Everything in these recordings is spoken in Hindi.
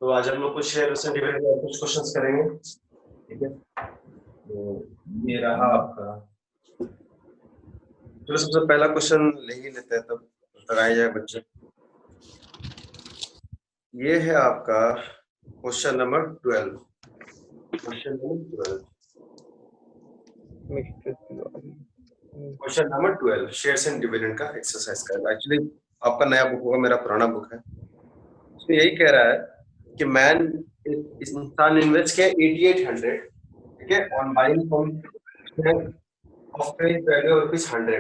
तो आज हम लोग कुछ शेयर से डिविडेंड कुछ क्वेश्चंस करेंगे, ठीक है। तो ये रहा आपका। चलो सबसे पहला क्वेश्चन ले ही लेते हैं, तब लगाया जाए बच्चे। ये है आपका question number 12। Question number 12 shares and dividend का एक्सरसाइज का। एक्चुअली आपका नया बुक होगा, मेरा पुराना बुक है। इसमें यही कह रहा है कि इस इंसान ने इन्वेस्ट किया 8800, ठीक है, on buying from off face value of rupees 100,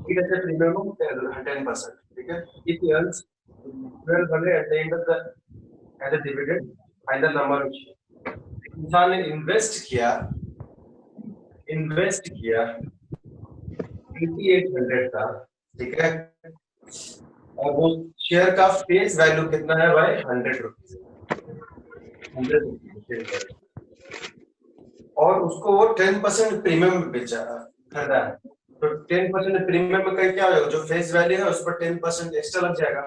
ठीक है, प्रीमियम ऑफ 10%, ठीक है। If he earns 1200 at the end of the as a dividend, find the number of share. इंसान ने इन्वेस्ट किया 8800 का, ठीक है, और वो शेयर का फेस वैल्यू कितना है भाई? 100 रुपीज, 100 रुपीज, और उसको वो 10% प्रीमियम बेचा खरीदा है। तो 10% प्रीमियम में कहीं क्या हो जाएगा? जो फेस वैल्यू है उस पर 10% एक्स्ट्रा लग जाएगा,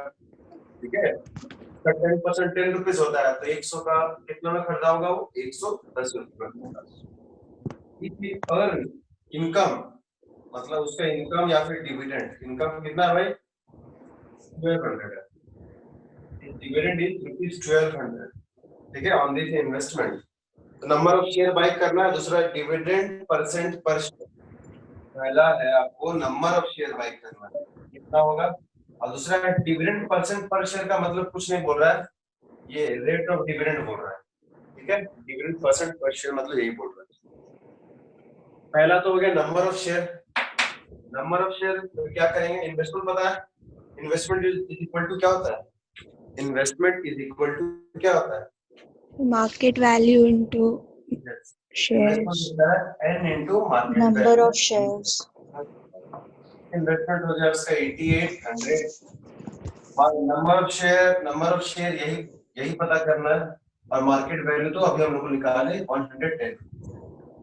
ठीक है। तो 10% 10 रुपीज होता है, तो 100 का कितना में खरीदा होगा? वो 110 रुपये में खरीदा। अर्न इनकम, मतलब उसका इनकम या फिर डिविडेंड, इनकम कितना है भाई? 1200 है। डिविडेंड इज रुपीज 1200, ठीक है, ऑन दिस इन्वेस्टमेंट। तो नंबर ऑफ शेयर बाय करना है, दूसरा डिविडेंड परसेंट पर शेयर। पहला है आपको नंबर ऑफ शेयर बाय करना है, कितना होगा, और दूसरा है डिविडेंड परसेंट पर शेयर का मतलब कुछ नहीं बोल रहा है, ये रेट ऑफ डिविडेंड बोल रहा है, ठीक है। डिविडेंड परसेंट पर शेयर मतलब यही बोल रहा है। पहला तो हो गया number of share. Number of share तो क्या करेंगे? इन्वेस्टमेंट पता है, इन्वेस्टमेंट इज इक्वल टू क्या होता है? इन्वेस्टमेंट इज इक्वल टू क्या होता है? Market value into shares. n into market Number value of shares. Investment हो जाए उसका 8800, और नंबर ऑफ शेयर यही पता करना है, और मार्केट वैल्यू तो अभी हम लोग को निकाला है 110।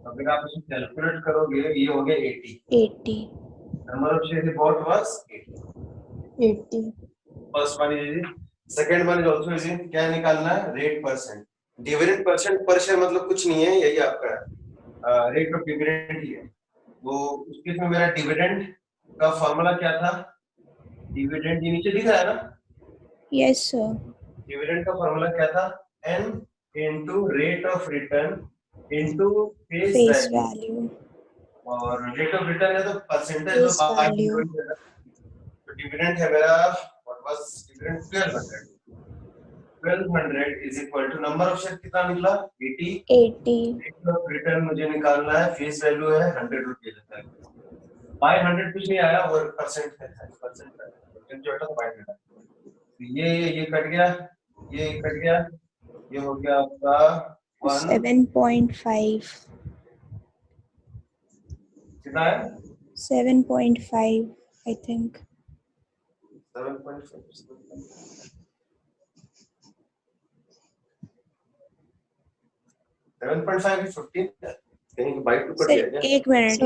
अगर आप इसे कैलकुलेट करोगे, ये हो गया 80। Number of share bought was 80। First one is easy, second one is also easy. क्या निकालना है? Rate percent. डिविडेंड परसेंट पर शेयर मतलब कुछ नहीं है, यही आपका रेट ऑफ डिविडेंड ही है। वो उसके इसमें मेरा डिविडेंड का फार्मूला क्या था? डिविडेंड ये नीचे दिख रहा है ना? Yes, sir. डिविडेंड का फार्मूला क्या था? n into rate of return into face value, और रेट ऑफ रिटर्न है तो परसेंटेज Face value. तो डिविडेंड है मेरा, what was dividend? 1200। 1200 is equal to number of share कितना निकला? 80। रेट ऑफ रिटर्न मुझे निकालना है, फेस वैल्यू है 100 रुपीज है, बाय 100 कुछ नहीं आया, और परसेंट है, परसेंट जो है बाय 100। ये कट गया, ये कट गया, ये हो गया आपका 7.5. कितना है? 7.5, I think. 7.5 15 कहीं बाइक टू कट गया क्या? एक मिनट,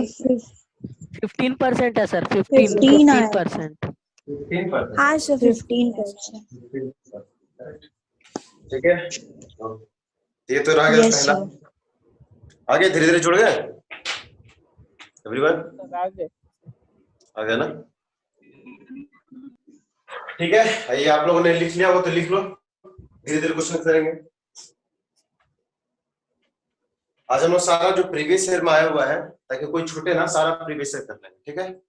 15% है सर, 15%। 15%। हाँ सर, 15%। ठीक है, ये तो रह गया पहला। आगे धीरे धीरे जुड़ गए एवरीवन? आ गया ना? ठीक है, आइए आप लोगों ने लिख लिया वो तो लिख लो, धीरे धीरे क्वेश्चन करेंगे। आज हम लोग सारा जो प्रीवियस ईयर में आया हुआ है, ताकि कोई छूटे ना, सारा प्रीवियस ईयर कर लेंगे, ठीक है।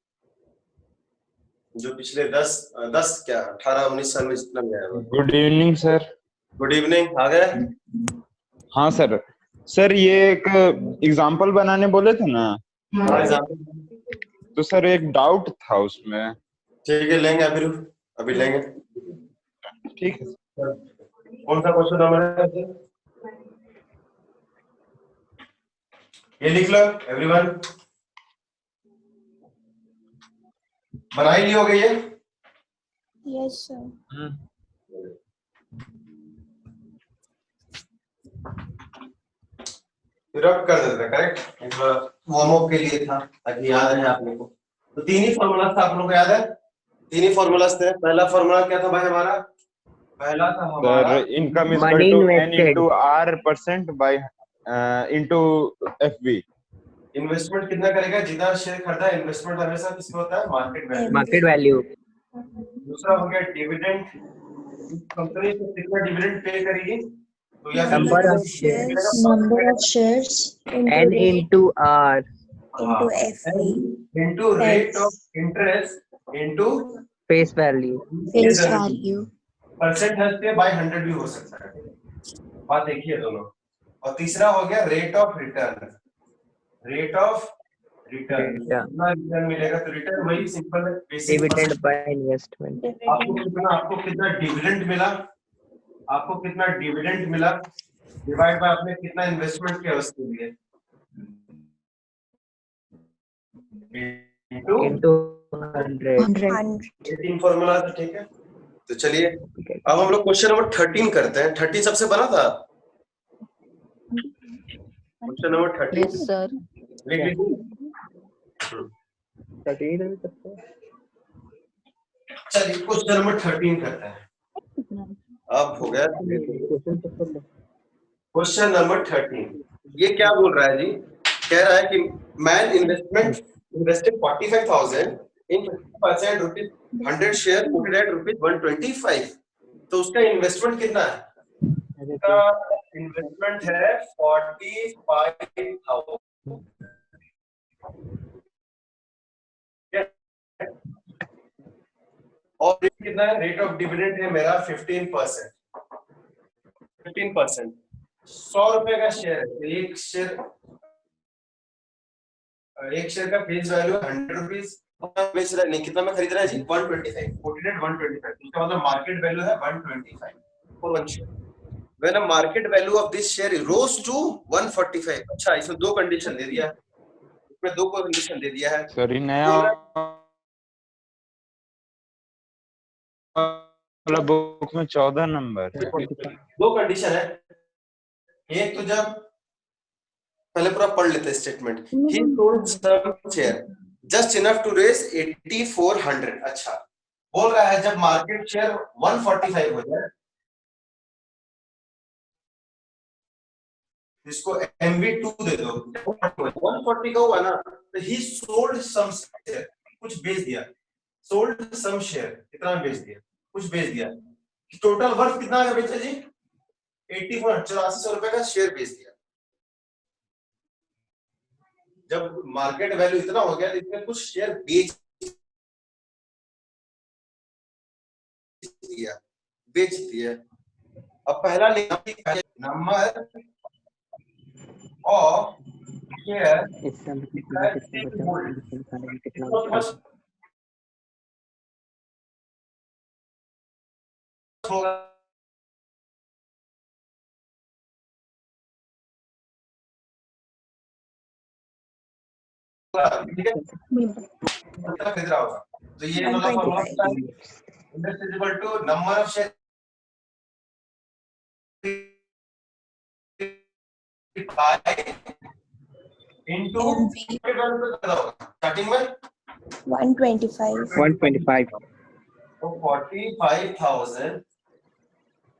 जो पिछले 10 क्या 18-19 साल में जितना भी आया हुआ। Good evening sir. Good evening, आ गए? हाँ सर। सर ये एक एग्जाम्पल बनाने बोले थे ना, तो सर एक डाउट था उसमें। ठीक है, लेंगे अभी लेंगे। ठीक है। कौन सा क्वेश्चन हमारा है? ये लिख लो एवरीवन, बना ही लियोगे ये? Yes, sir. रब कर देते, करेक्ट। एक वार्म अप के लिए था, ताकि याद रहे आप लोगों को। तो तीन ही फॉर्मूला था, आप लोगों को याद है? तीन ही फॉर्मूलाज थे। पहला फॉर्मूला क्या था भाई हमारा? पहला था हमारा sir income is Money equal to n invested. into r percent by into fb. Investment कितना करेगा, जितना शेयर खरीदा, इन्वेस्टमेंट हमेशा किसमें होता है, मार्केट वैल्यू। Market value. दूसरा हो गया डिविडेंड, कंपनी को कितना डिविडेंड पे करेगी, तो या फिर Number of shares. Number of shares N into R. into FV. into rate of interest into Face value. Face value. Percent हंसते बाय 100 भी हो सकता है, बात एक ही है दोनों। और तीसरा हो गया rate of return, rate of return, कितना रिटर्न मिलेगा, तो रिटर्न वही सिंपल है, बेसिक। Dividend by investment. आपको कितना डिविडेंड मिला, आपको कितना डिविडेंड मिला, डिवाइड बाय आपने कितना इन्वेस्टमेंट किया उसके लिए, Into 100. 100. ये तीन फॉर्मूला है, ठीक है। तो चलिए अब हम लोग क्वेश्चन नंबर 13 करते हैं। 13 सबसे बना था क्वेश्चन नंबर 13। Yes, sir. लिख लीजिए। चलिए क्वेश्चन नंबर 13 करते हैं। अब हो गया क्वेश्चन नंबर 13। ये क्या बोल रहा है जी, कह रहा है कि man invested 45,000 in 50% rupees 100 share quoted at rupees 125। तो उसका इन्वेस्टमेंट कितना है, उसका इन्वेस्टमेंट है 45,000। और रेट कितना है, रेट ऑफ डिविडेंड है मेरा 15%। 15% 100 रुपए का शेयर है, तो एक शेयर का फेस वैल्यू 100 रुपीज, बेच रहा नहीं, कितना में खरीद रहा है जी, 125, कोटेड 125। इसका मतलब मार्केट वैल्यू है 125 for one share. When a market value of this share rose to 145। अच्छा, इसमें दो कंडीशन दे दिया है, इसमें दो कंडीशन दे दिया है। सर ये नया वाला बुक में 14 नंबर है। दो कंडीशन है, एक तो जब पहले पूरा पढ़ लेते statement, he sold some share just enough to raise 8400। अच्छा, बोल रहा है जब मार्केट शेयर 145 हो जाए, इसको MV2 दे दो, 140 का हुआ ना, तो ही सोल्ड सम शेयर, कुछ बेच दिया, सोल्ड सम शेयर, कितना बेच दिया, कुछ बेच दिया, टोटल वर्थ कितना का बेचा जी, 8400 रुपए का शेयर बेच दिया। जब मार्केट वैल्यू इतना हो गया, इसमें कुछ शेयर बेच दिया। अब पहला नंबर ऑफ शेयर ठीक है, खरीद रहा होगा, तो ये मतलब formula interest is equal to number of share into starting में 125. 125. तो 45,000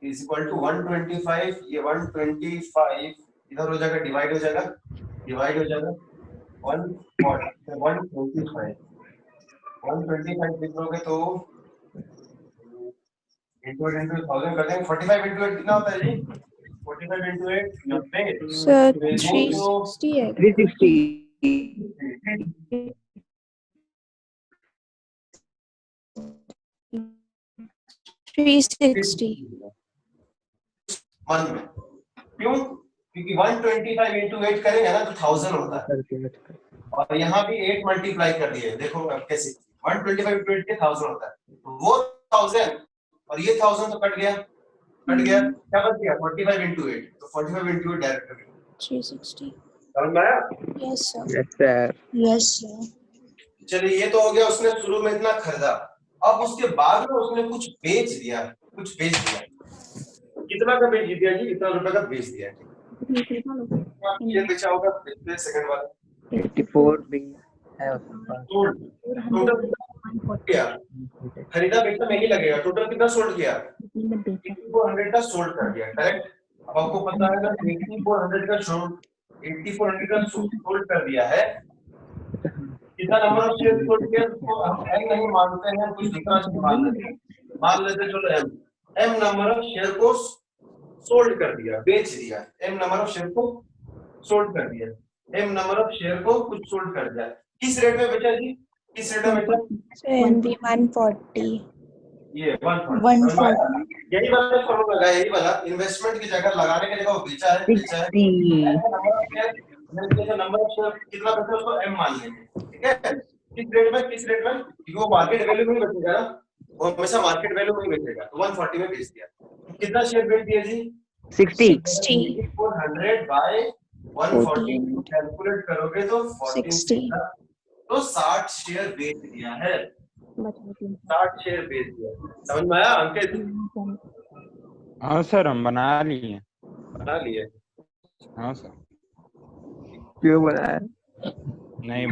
इज इक्वल टू 125। ये 125 इधर हो जाएगा, डिवाइड हो जाएगा 125 लिखोगे तो इंटू 1000 कर देंगे। 45 इंटू 8 कितना होता है जी, 45 इंटू 8 90। Sir, 360 है। 360. 360. मन में क्यों, क्योंकि 125 इंटू 8 करेंगे ना तो 1000 होता है, और यहाँ भी 8 मल्टीप्लाई कर दिए, देखो अब कैसे 125 इंटू 8 के 1000 होता है, तो वो 1000 और ये 1000 तो कट गया, क्या बच गया 45 इंटू 8, तो 45 इंटू 8 डायरेक्ट 360. समझ में आया। Yes, sir. Yes, sir. Yes, sir. चलिए ये तो हो गया, उसने शुरू में इतना खरीदा, अब उसके बाद में उसने कुछ बेच दिया, कितना का बेच दिया जी, इतना रुपए का बेच दिया। ये बेचा होगा सेकंड वाला 84 भी है टोटल क्या खरीदा बेचा नहीं लगेगा, टोटल कितना सोल्ड किया 8400 का सोल्ड कर दिया, करेक्ट। अब आपको पता है ना 8400 का सोल्ड कर दिया है, कितना नंबर ऑफ शेयर सोल्ड किया, तो हम एम नहीं मानते हैं, कुछ दूसरा मान लेते, चलो एम नंबर ऑफ शेयर को सोल्ड कर दिया, बेच दिया, एम नंबर ऑफ शेयर को सोल्ड कर दिया, एम नंबर ऑफ शेयर को कुछ सोल्ड कर दिया, किस रेट में बेचा जी, किस रेट में बेचा, NB 140 ये 140, 140 यही वाला फॉर्मूला लगा, यही वाला इन्वेस्टमेंट की जगह लगाने के जगह वो बेचा है 60 नंबर ऑफ शेयर कितना बेचा उसको एम मान लेंगे, ठीक है। किस रेट में, क्योंकि वो मार्केट वैल्यू में ही बेचेगा ना, वो हमेशा मार्केट वैल्यू में ही बेचेगा, तो 140 में बेच दिया, कितना शेयर बेच दिया जी, 60 400 बाय 140 कैलकुलेट करोगे तो 60 तो 60 शेयर बेच दिया है, 60 शेयर बेच दिया, समझ में आया अंकित, हाँ सर हम बना लिए। बना लिए, हाँ सर क्यों बनाया? नहीं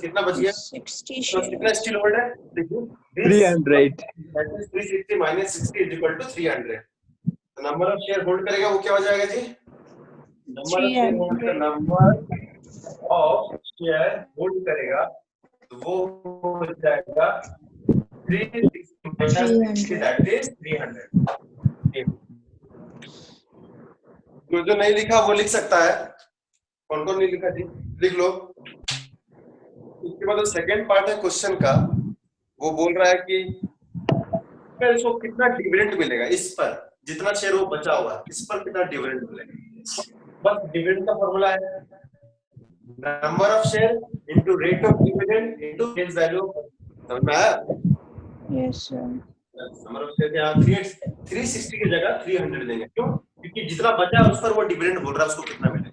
कितना बच गया, 60 तो कितना shares स्टील होल्ड है, देखिए 300 360 minus 60 is equal to 300, तो नंबर ऑफ शेयर होल्ड करेगा वो क्या हो जाएगा जी, नंबर ऑफ शेयर होल्ड करेगा तो वो हो जाएगा 360 minus 60 that is 300। जो नहीं लिखा वो लिख सकता है, कौन कौन नहीं लिखा जी लिख लो। उसके बाद सेकंड पार्ट है क्वेश्चन का, वो बोल रहा है कि इसको कितना डिविडेंड मिलेगा, इस पर जितना शेयर वो बचा हुआ है इस पर कितना डिविडेंड मिलेगा, बस डिविडेंड का फॉर्मूला है number of share into rate of dividend into face value, समझ में आया। yes sir number of share यहाँ 360 की जगह 300 देंगे, क्यों, क्योंकि जितना बचा है उस पर वो डिविडेंड बोल रहा है, उसको कितना मिलेगा।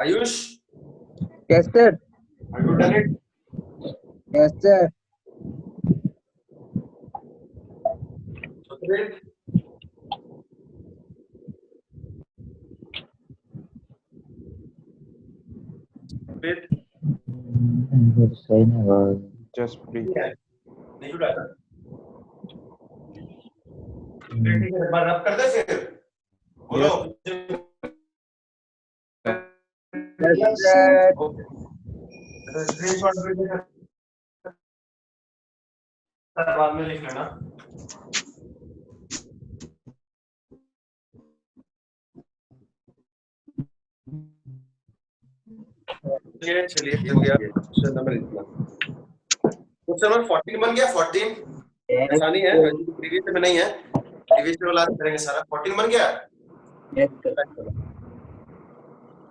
Ayush, Yes sir. have you done it? Yes sir. Sukhdev? Sukhdev? Just please नहीं उठाता। ठीक है, बार रब कर दे फिर। बोलो। Yes sir. स्क्रीनशॉट भी बाद में लिख लेना। चलिए हो गया क्वेश्चन नंबर इतना। क्वेश्चन नंबर 14 बन गया। 14 आसानी है, प्रीवियस में नहीं है, प्रीवियस वाला करेंगे सारा। 14 बन गया। Yes sir.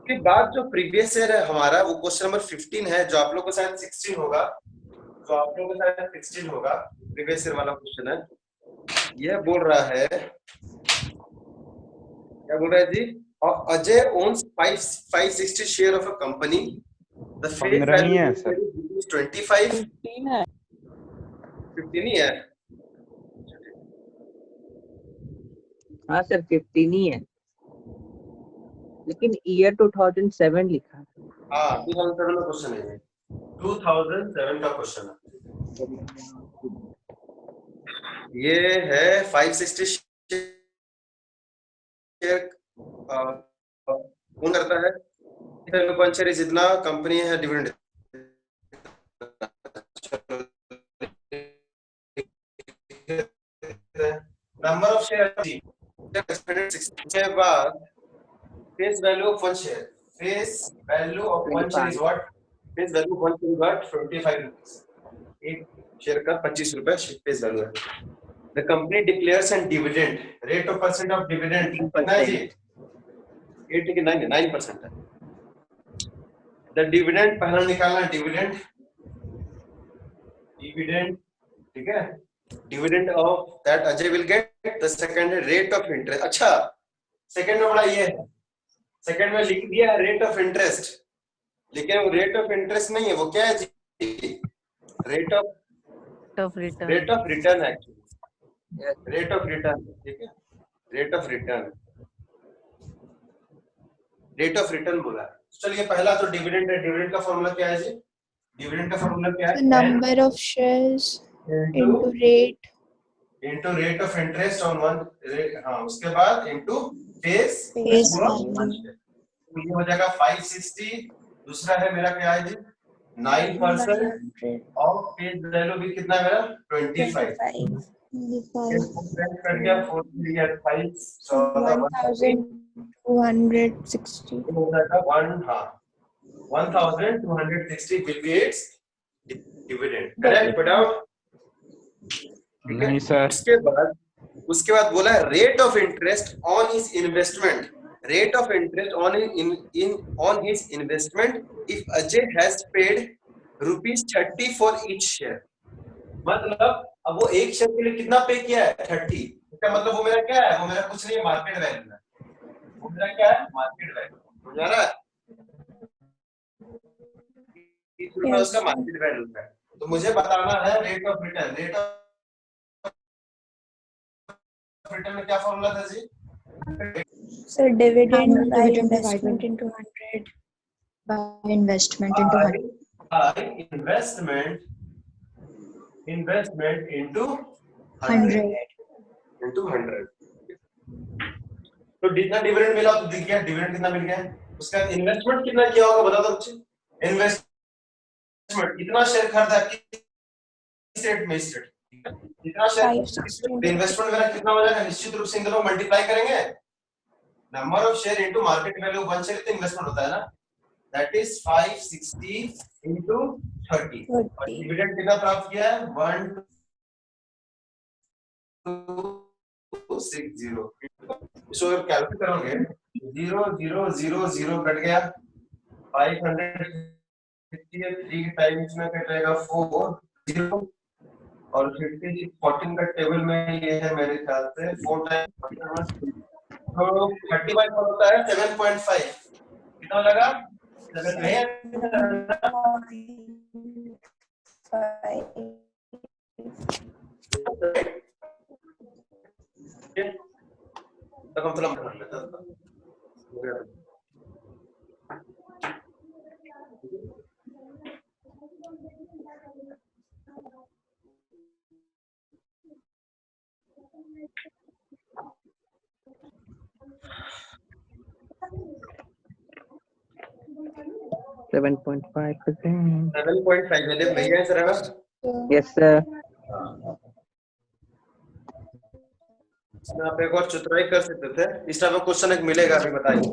के बाद जो प्रीवियस ईयर है हमारा वो क्वेश्चन नंबर 15 है, जो आप लोग को शायद 16 होगा, जो आप लोग को शायद 16 होगा, प्रीवियस ईयर वाला क्वेश्चन है। यह बोल रहा है, क्या बोल रहा है जी, Ajay owns 560 share of a company, the face value is 25, 15 ही है। हाँ सर 15 ही है, लेकिन ईयर 2007 लिखा है। हाँ 2007 का क्वेश्चन है, 2007 का क्वेश्चन है। ये है 560 शेयर कौन करता है, जितना कंपनी है डिविडेंड। नंबर ऑफ शेयर के बाद face value of one share, face value of one share is what, face value of one share is what 25 rupees, एक शेयर का 25 रुपए फेस वैल्यू है। The company declares an dividend, rate of percent of dividend कितना है जी, 8 के 9% है। द डिविडेंड पहला निकालना, डिविडेंड, ठीक है, dividend of that Ajay will get, the second है रेट ऑफ इंटरेस्ट। अच्छा सेकंड में बड़ा ये है, सेकंड में लिख दिया रेट ऑफ इंटरेस्ट, लेकिन वो रेट ऑफ इंटरेस्ट नहीं है, वो क्या है जी, रेट ऑफ रिटर्न है एक्चुअली, रेट ऑफ रिटर्न, ठीक है, रेट ऑफ रिटर्न बोला है। चलिए पहला तो डिविडेंड है। डिविडेंड का फॉर्मूला क्या है जी? डिविडेंड का फॉर्मूला क्या है? The number of shares into into rate. Rate of interest on one, हाँ उसके बाद into face Face value. value. तो ये हो जाएगा 560। दूसरा है मेरा क्या है जी? 9% 900. और फेस वैल्यू भी कितना है मेरा? 25। 25. कर दिया 4 3 28 1260. हो जाएगा 1260 will be its dividend, correct? Without नहीं सर। उसके बाद बोला है rate of interest on his investment. Rate of interest on his investment if Ajay has paid ₹30 for each share. मतलब अब वो एक शेयर के लिए कितना पे किया है? 30। इसका मतलब वो मेरा क्या है? वो मेरा कुछ नहीं है, मार्केट वैल्यू है। वो मेरा क्या है? Market value. हो जा रहा है? ₹30 उसका मार्केट वैल्यू है। तो मुझे बताना है rate of return. Rate of return में क्या फॉर्मूला था जी? So dividend Annual by dividend investment divided into 100. by investment into 100. investment into 100. into 100। तो जितना डिविडेंड मिला तो दिख गया डिविडेंड कितना मिल गया। उसका इन्वेस्टमेंट कितना किया होगा बता दो मुझे। इन्वेस्टमेंट कितना शेयर खरीदा किस रेट में? इस रेट कितना शेयर इन्वेस्टमेंट मेरा कितना हो जाएगा? निश्चित रूप से इन दोनों मल्टीप्लाई करेंगे। Number of share into market value 1 share तो इन्वेस्टमेंट होता है ना। That is 560 into 30। और डिविडेंड कितना प्राप्त किया है? 1260। इसको अगर कैलकुलेट करोगे 0 कट गया 550 3 टाइम्स में कटेगा 4 0 और 50 14 का टेबल में ये है मेरे ख्याल से 4 टाइम्स तो 35 होता है 7.5। कितना लगा? 7 तब हम थोड़ा कर लेते हैं। 7.5%. 7.5 मेरे भैया है सर है ना? Yes, sir. इसमें आप एक और चतुराई कर सकते थे। इस टाइप का क्वेश्चन एक मिलेगा अभी बताइए।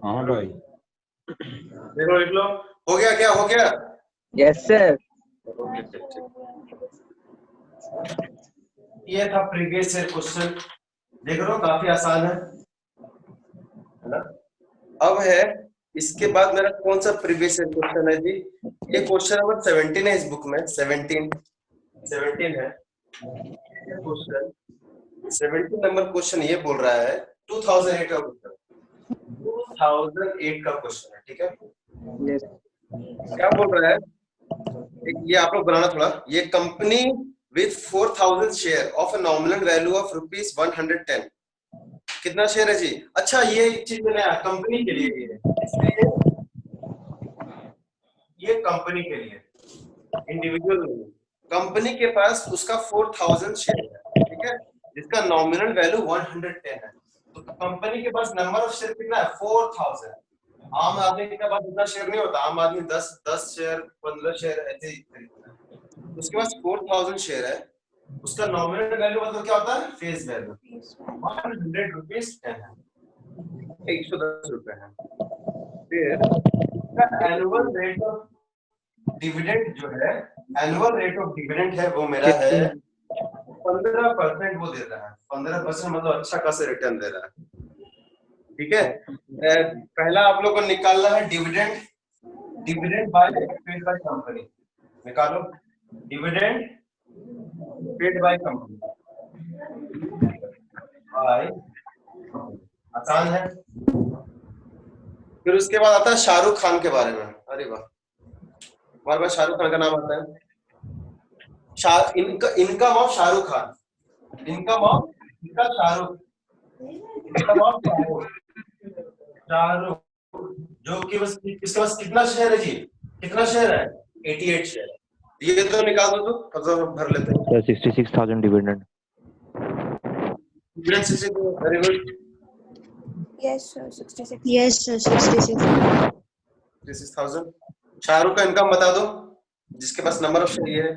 हाँ भाई देखो लिख लो। हो गया क्या? हो गया? Yes, sir. ओके ठीक। ये था प्रीवियस ईयर क्वेश्चन। देख रहे हो काफी आसान है ना? अब है इसके बाद मेरा कौन सा प्रीवियस ईयर क्वेश्चन है जी? ये क्वेश्चन नंबर 17 है इस बुक में। 17 है क्वेश्चन। 17 नंबर क्वेश्चन ये बोल रहा है 2008 का क्वेश्चन। 2008 का क्वेश्चन है, ठीक है? Yes. क्या बोल रहा है? ये आप लोग बनाना थोड़ा। ये company with 4000 share of a nominal value of ₹110। कितना शेयर है जी? अच्छा ये चीज मैंने कंपनी के लिए ये इसलिए ये कंपनी के लिए इंडिविजुअल नहीं। कंपनी के पास उसका 4000 शेयर है, ठीक है, जिसका नॉमिनल वैल्यू 110 है। तो कंपनी के पास नंबर ऑफ शेयर कितना है? 4000। आम आदमी के पास इतना शेयर नहीं होता। आम आदमी 10 शेयर 15 शेयर ऐसे ही खरीदता है। उसके पास 4000 शेयर है। उसका नॉमिनल वैल्यू मतलब क्या होता है? फेस वैल्यू 100 रुपीज 10 है, 110 रुपए है। फिर एनुअल रेट ऑफ डिविडेंड जो है, एनुअल रेट ऑफ डिविडेंड है वो मेरा है 15%। वो दे रहा है 15%, मतलब अच्छा खासा रिटर्न दे रहा है, ठीक है? पहला आप लोगों को निकालना है dividend by paid by company. निकालो dividend paid by company by, आसान है। फिर उसके बाद आता है शाहरुख खान के बारे में। अरे वाह, हमारे पास शाहरुख खान का नाम आता है। Income of Shahrukh Khan, income of Shahrukh, income of Shahrukh, जो कि बस इसके पास कितना शेयर है जी, कितना शेयर है? 88 शेयर। ये तो निकाल दो, तो भर लेते हैं। 66,000 dividend. Dividend 66, very good. Yes, sir. 66. Yes, sir. 66. 66,000। Shahrukh का इनकम बता दो, जिसके पास नंबर ऑफ शेयर है।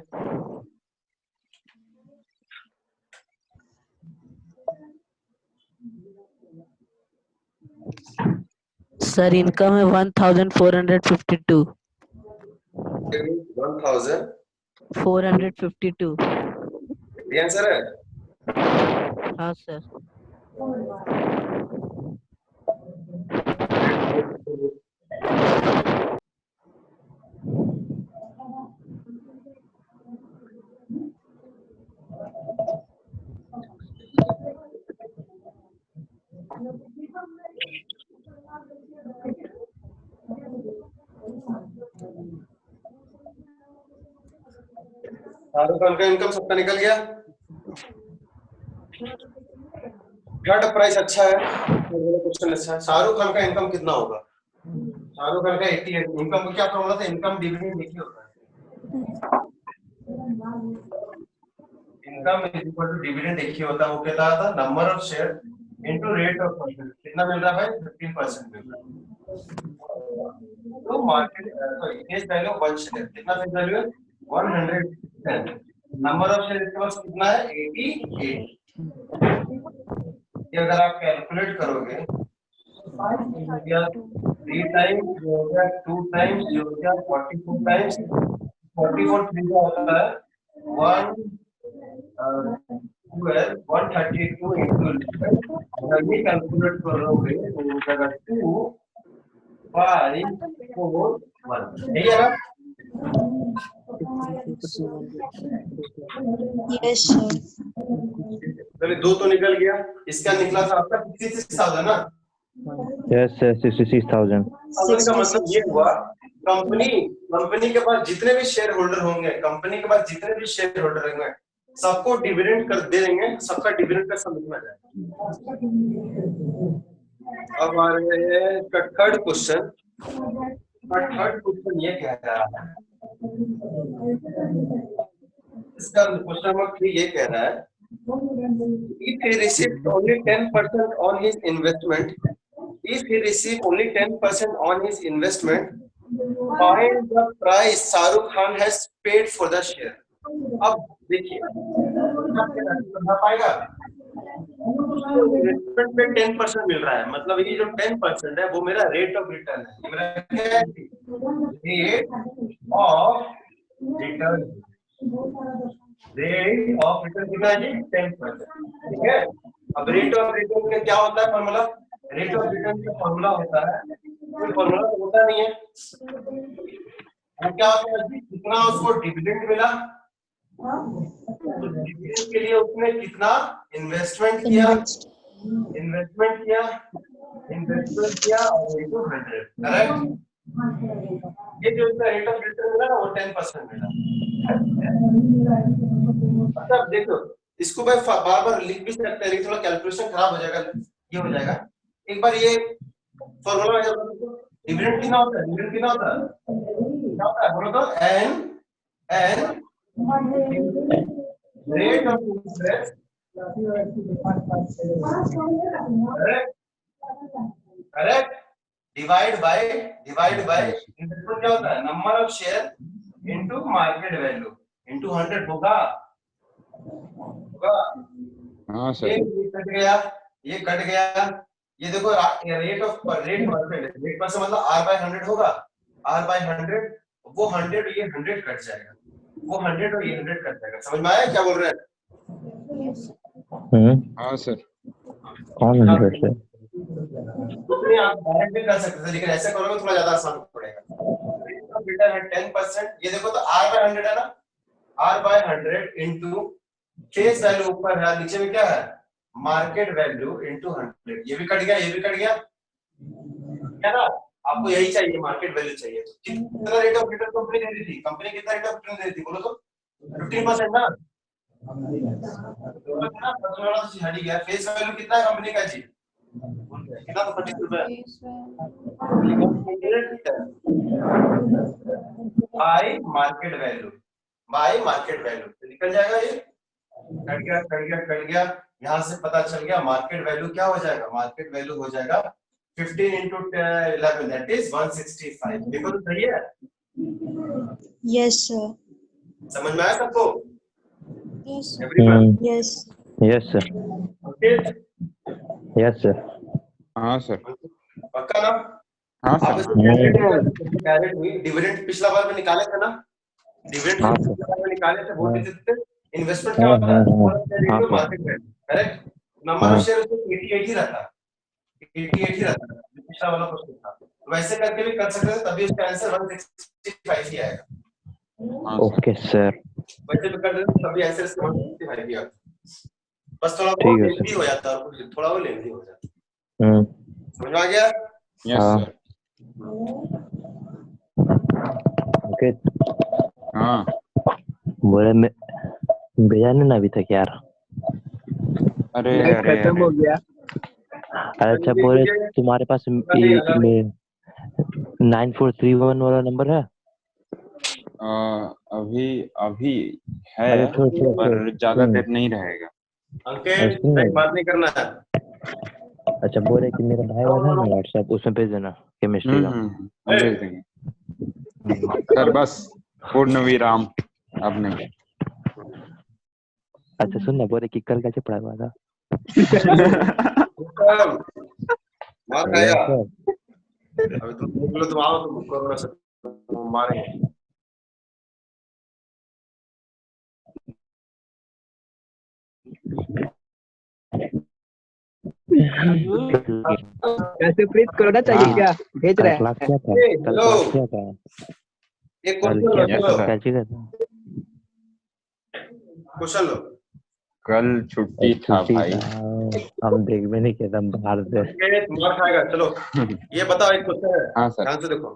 सर इनकम है 1452। 1452 ये आंसर है। हाँ सर। शाहरुख खान का इनकम सबका निकल गया। ब्लड प्राइस अच्छा है, क्वेश्चन अच्छा है। शाहरुख खान का इनकम कितना होगा? शाहरुख खान का 88। इनकम को क्या फॉर्मूला था? इनकम डिविडेंड एक ही होता है। Income is equal to dividend एक ही होता है। वो कहता था number of share into rate of percent. कितना मिल रहा है भाई? 15% मिल रहा है। तो market sorry face value 1 share, कितना फेस वैल्यू है? 110। नंबर ऑफ शेयर इसके पास कितना है? 88। ये अगर आप कैलकुलेट करोगे या 3 टाइम्स जो हो गया, 2 टाइम्स जो हो गया, 44 टाइम्स 44 3 का होता है 132 into अगर ये कैलकुलेट करोगे तो हो जाएगा 2 5 4 1। यही है ना? Yes, sir. चलिए 2 तो निकल गया। इसका निकला था आपका 66,000 ना? Yes, sir. 66,000. का मतलब ये हुआ कंपनी के पास जितने भी शेयर होल्डर होंगे, कंपनी के पास जितने भी शेयर होल्डर होंगे, सबको डिविडेंड कर दे देंगे, सबका डिविडेंड का सम लिखना जाए। अब आ रहे हैं थर्ड क्वेश्चन। थर्ड क्वेश्चन ये कह रहा है, इसका क्वेश्चन नंबर 3 ये कह रहा है, if he received only 10% on his investment, if he received only 10% on his investment, find the price Shahrukh Khan has paid for the share. अब देखिए समझ पाएगा, इन्वेस्टमेंट पे 10% मिल रहा है, मतलब ये जो 10% है वो मेरा रेट ऑफ रिटर्न है। ये मेरा क्या है? Rate of return. Rate of return कितना है जी? 10%। ठीक है। अब रेट ऑफ रिटर्न का क्या होता है फॉर्मूला? रेट ऑफ रिटर्न का फॉर्मूला होता है, कोई फॉर्मूला तो होता नहीं है। वो क्या होता है जी? कितना उसको डिविडेंड मिला, तो डिविडेंड के लिए उसने कितना इन्वेस्टमेंट किया और इनटू 100। करेक्ट। ये जो इसका रेट ऑफ रिटर्न मिला ना वो 10% मिला। अच्छा देखो, इसको मैं बार बार लिख भी सकते हैं, लेकिन थोड़ा कैलकुलेशन खराब हो जाएगा। ये हो जाएगा एक बार ये फॉर्मूला डिविडेंड कितना होता है? डिविडेंड कितना होता है? क्या होता है बोलो तो? N rate of interest correct divide by investment क्या होता है? Number of share into market value into 100 होगा। हाँ सर। ये कट गया, ये कट गया। ये देखो रेट परसेंट मतलब R/100 होगा। R/100 वो 100 ये 100 कट जाएगा, वो 100 और ये 100 कट जाएगा। समझ में आया क्या बोल रहे हैं? हाँ सर। कौन 100 से? आप डायरेक्ट भी कर सकते थे, लेकिन ऐसे करोगे थोड़ा ज्यादा आसान पड़ेगा। रिटर्न है 10%। ये देखो तो R/100 है ना? R/100 इनटू फेस वैल्यू ऊपर है, नीचे में क्या है? Market value into 100। ये भी कट गया, ये भी कट गया, है ना? आपको यही चाहिए, मार्केट वैल्यू चाहिए। तो कितना रेट ऑफ रिटर्न कंपनी दे रही थी? कंपनी कितना रेट ऑफ रिटर्न दे रही थी बोलो तो? 15% ना? हट गया। फेस वैल्यू कितना है कंपनी का जी? कितना? तो 25 रुपए bye market value, by market value निकल जाएगा। ये कट गया, कट गया, कट गया। यहाँ से पता चल गया मार्केट वैल्यू क्या हो जाएगा? मार्केट वैल्यू हो जाएगा 15 into 11, that is 165। देखो तो सही है? Yes, sir. समझ में आया सबको? Yes, sir. Everyone? Yes. Yes, sir. Okay? Yes, sir. हाँ सर। पक्का ना? हाँ आप सर। कैरेट हुई डिविडेंड पिछला बार में निकाले थे ना? डिविडेंड हाँ, पिछला बार में निकाले थे, बोल देते थे इन्वेस्टमेंट क्या हाँ, होता है? हाँ, market value, correct? Number of share उसमें 88 ही रहता है, 88 ही रहता है। पिछला वाला क्वेश्चन था, वैसे करके भी कर सकते थे, तभी उसका आंसर 165 ही आएगा। Okay, sir. वैसे भी कर देते तभी आंसर इसका 165 ही आता। बस थोड़ा ठीक वो है, लेंथी हो जाता है, और कुछ थोड़ा वो लेंथी हो जाता है। समझ में आ गया? यस हाँ। सर। Okay. हाँ बोले मैं भेजा नहीं ना अभी तक यार। अरे नेट अरे खत्म हो गया। अरे अच्छा बोले तुम्हारे पास 9431 वाला नंबर है? अभी अभी है, अरे छोड़ पर ज्यादा देर नहीं रहेगा। अंकित नहीं, बात नहीं करना है। अच्छा बोले कि मेरा भाई वाला है ना व्हाट्सएप, उसमें भेज देना केमिस्ट्री का। हम भेज देंगे सर, बस पूर्ण विराम अब नहीं। अच्छा सुन ना, बोले कि कल कैसे पढ़ा हुआ था? मार खाएगा। अभी तुम देख लो, तुम आओ तो कोरोना से मारेंगे। कैसे प्रीत कोरोना चाहिए क्या? भेज रहे क्लास हैं। क्या था? कल क्लास क्या था? एक कल क्वेश्चन क्या लो, था? कैसे का था? क्वेश्चन लो। कल छुट्टी था भाई। हम देख भी नहीं किया था बाहर से। मार खाएगा। चलो ये बताओ, एक क्वेश्चन है, हाँ सर। ध्यान से देखो।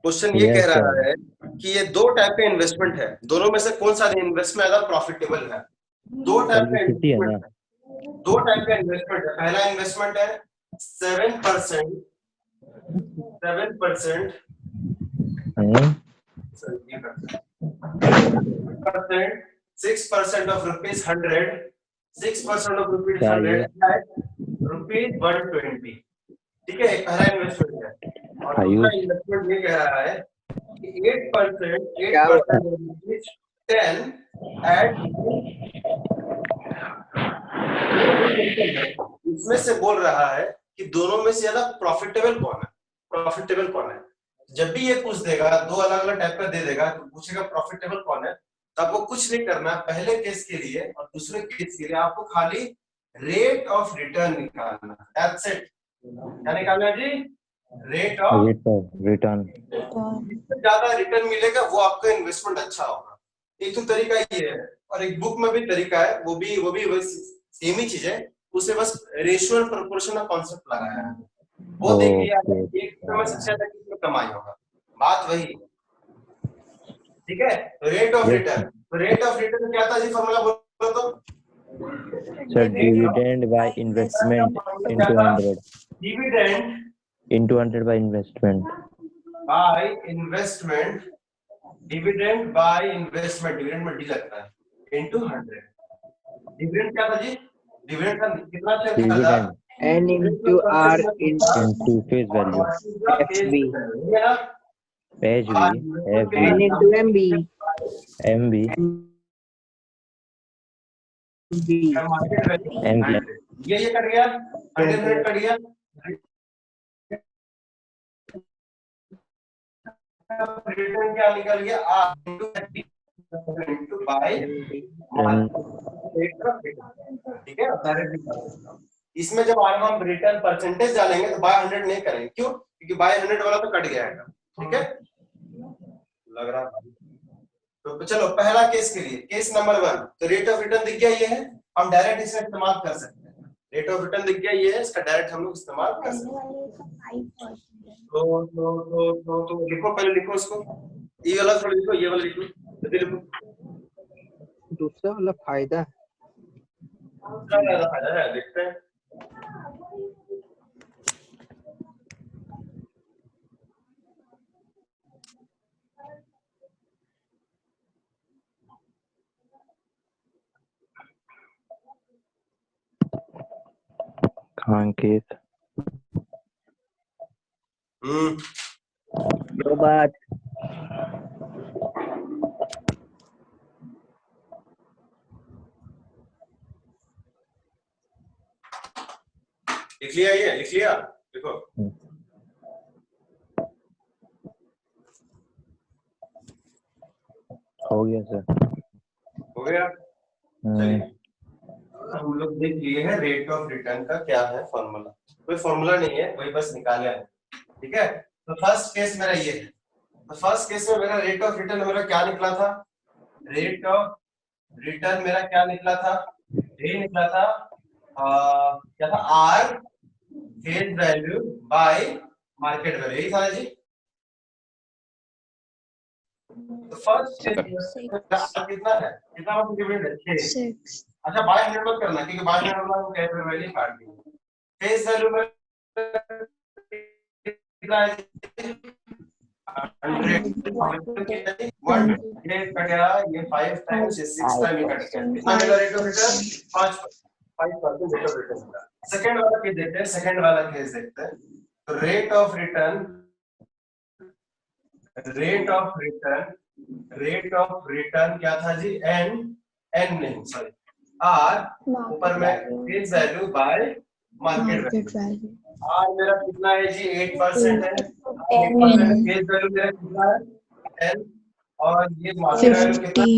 क्वेश्चन ये Yes, कह रहा sir. है कि ये दो टाइप का इन्वेस्टमेंट है, दोनों में से कौन सा इन्वेस्टमेंट ज्यादा प्रॉफिटेबल है? दो टाइप का छुट्टी है ना? इन्वेस्टमेंट है, दो टाइप का इन्वेस्टमेंट है। पहला इन्वेस्टमेंट है 7% 6% of rupees 100, 6% of rupees 100 at rupees 120। ठीक है, एक पहला इन्वेस्टमेंट है। और दूसरा इन्वेस्टमेंट ये कह रहा है कि 8% rupees 10 at, इसमें से बोल रहा है कि दोनों में से ज्यादा प्रॉफिटेबल कौन है? प्रॉफिटेबल कौन है? जब भी ये पूछ देगा, दो अलग अलग टाइप का दे देगा, तो पूछेगा प्रॉफिटेबल कौन है, तब वो कुछ नहीं करना। पहले केस के लिए और दूसरे केस के लिए आपको खाली रेट ऑफ रिटर्न निकालना, दैट्स इट। क्या निकालना है जी? Rate of return. जिससे ज्यादा रिटर्न मिलेगा वो आपका इन्वेस्टमेंट अच्छा होगा। एक तो तरीका ये है, और एक बुक में भी तरीका है, वो भी सेम ही चीज है, उसे बस रेशियो एंड प्रोपोर्शन का कॉन्सेप्ट लगाया है। वो देखिए एक समय सबसे ज्यादा किसमें कमाई होगा, बात वही। ठीक है, रेट ऑफ रिटर्न। तो रेट ऑफ रिटर्न क्या था जी? फॉर्मूला बोलो तो। Sir dividend by investment into 100 dividend into 100 by investment. By investment, dividend by investment, dividend में डी लगता है, इनटू 100। डिविडेंड क्या था जी? डिविडेंड का कितना शेयर था? N into R into face value. FV. HV, FV, N into MB. MV, MV. ये कट गया, 100 कट गया। रिटर्न क्या निकल गया? R into by. ठीक है, इसमें जब हम रिटर्न परसेंटेज डालेंगे तो बाय 100 नहीं करेंगे। क्यों? क्योंकि बाय 100 वाला तो कट गया है। ठीक है, लग रहा है। तो चलो पहला केस के लिए, केस नंबर 1, तो रेट ऑफ रिटर्न दिख गया ये है, हम डायरेक्ट इसे इस्तेमाल कर सकते हैं। रेट ऑफ रिटर्न दिख गया, ये है, इसका डायरेक्ट हम लोग इस्तेमाल कर सकते हैं। पहले वाले का 5% है। तो लिखो, पहले लिखो इसको, ये वाला थोड़ा लिखो, ये वाला लिखो, जल्दी लिखो। दूसरा वाला फायदा है। क्या ज्यादा फायदा है, देखते हैं। अंकित दो बात लिख लिया, ये लिख लिया, देखो। हो गया सर। हो गया, चलिए हम लोग देख लिए हैं रेट ऑफ रिटर्न का क्या है फॉर्मूला। कोई फॉर्मूला नहीं है, वही बस निकाला है, ठीक है। तो फर्स्ट केस मेरा ये है, तो फर्स्ट केस में मेरा रेट ऑफ रिटर्न मेरा क्या निकला था, रेट ऑफ रिटर्न मेरा क्या निकला था, ये निकला था क्या था, R face value by market value, यही था जी। तो फर्स्ट कितना है, कितना मतलब डिविडेंड है 6। 6 अच्छा बाय 100 मत करना, क्योंकि बाय 100 वाला हम कैपिटल वैल्यू काट देंगे। फेस वैल्यू में कितना है 100 ये कट गया, ये 5 टाइम्स, ये 6 टाइम ये कट गया, कितना मिला rate of return 5% rate of return मिला। सेकंड वाला केस देखते हैं, सेकंड वाला केस देखते हैं। तो रेट ऑफ रिटर्न क्या था जी, एन नहीं सॉरी आर, ऊपर में face value by market value. R मेरा कितना है जी 8% है, 8% फेस वैल्यू मेरा कितना है 10, और ये मार्केट वैल्यू कितना है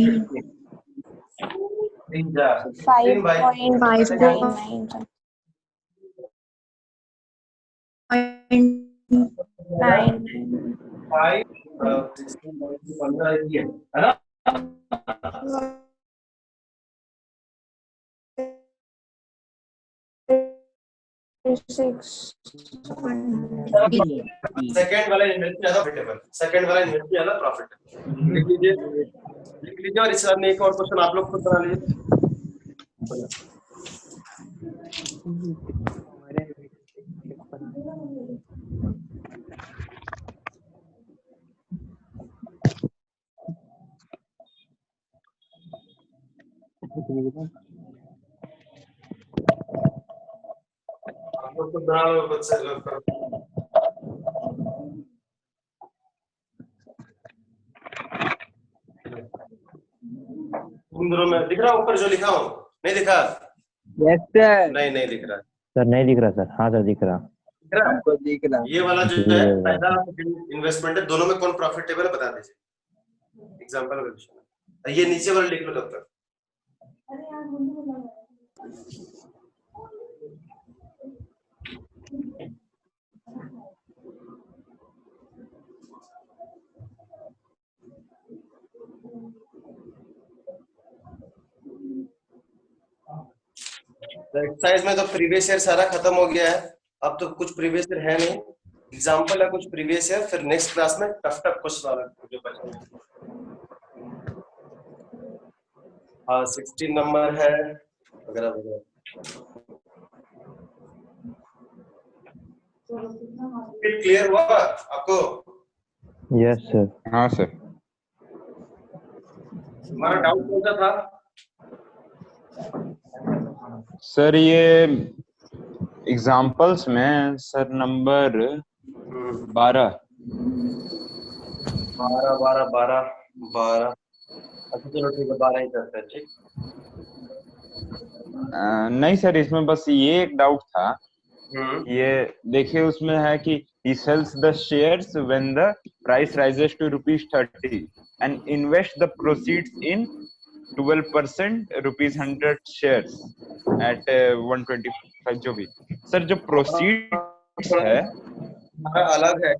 5.599 है ना। सेकंड वाला इन्वेस्ट ज्यादा प्रॉफिटेबल, सेकंड वाला इन्वेस्ट ज्यादा प्रॉफिटेबल। लिख लीजिए और इस बार में एक और क्वेश्चन आप लोग खुद बना लीजिए। आप लोग खुद बना लो, खुद से लोग करो। दोनों में दिख रहा ऊपर जो लिखा हूँ, नहीं दिखा? Yes sir. नहीं दिख रहा सर नहीं दिख रहा सर। हाँ सर दिख रहा। दिख रहा आपको दिख रहा ये वाला जो है पहला इन्वेस्टमेंट है, दोनों में कौन प्रॉफिटेबल है बता दीजिए। एग्जांपल क्वेश्चन, ये नीचे वाला लिख लो तब तक। एक्सरसाइज में तो प्रीवियस ईयर सारा खत्म हो गया है, अब तो कुछ प्रीवियस ईयर है नहीं, एग्जांपल है कुछ प्रीवियस ईयर, फिर नेक्स्ट क्लास में टफ क्वेश्चन वाला जो बचेंगे। हाँ 16 नंबर है वगैरह वगैरह। क्लियर हुआ आपको? Yes sir. हाँ सर। हमारा डाउट कौन सा था सर? ये एग्जाम्पल्स में सर नंबर 12। 12 अच्छा चलो ठीक है 12 ही करते हैं। ठीक नहीं सर, इसमें बस ये एक डाउट था। ये देखिए उसमें है कि he sells the shares when the price rises to ₹30 and invest the proceeds in 12% ₹100 shares at 125 जो भी। सर जो प्रोसीड्स है अलग है,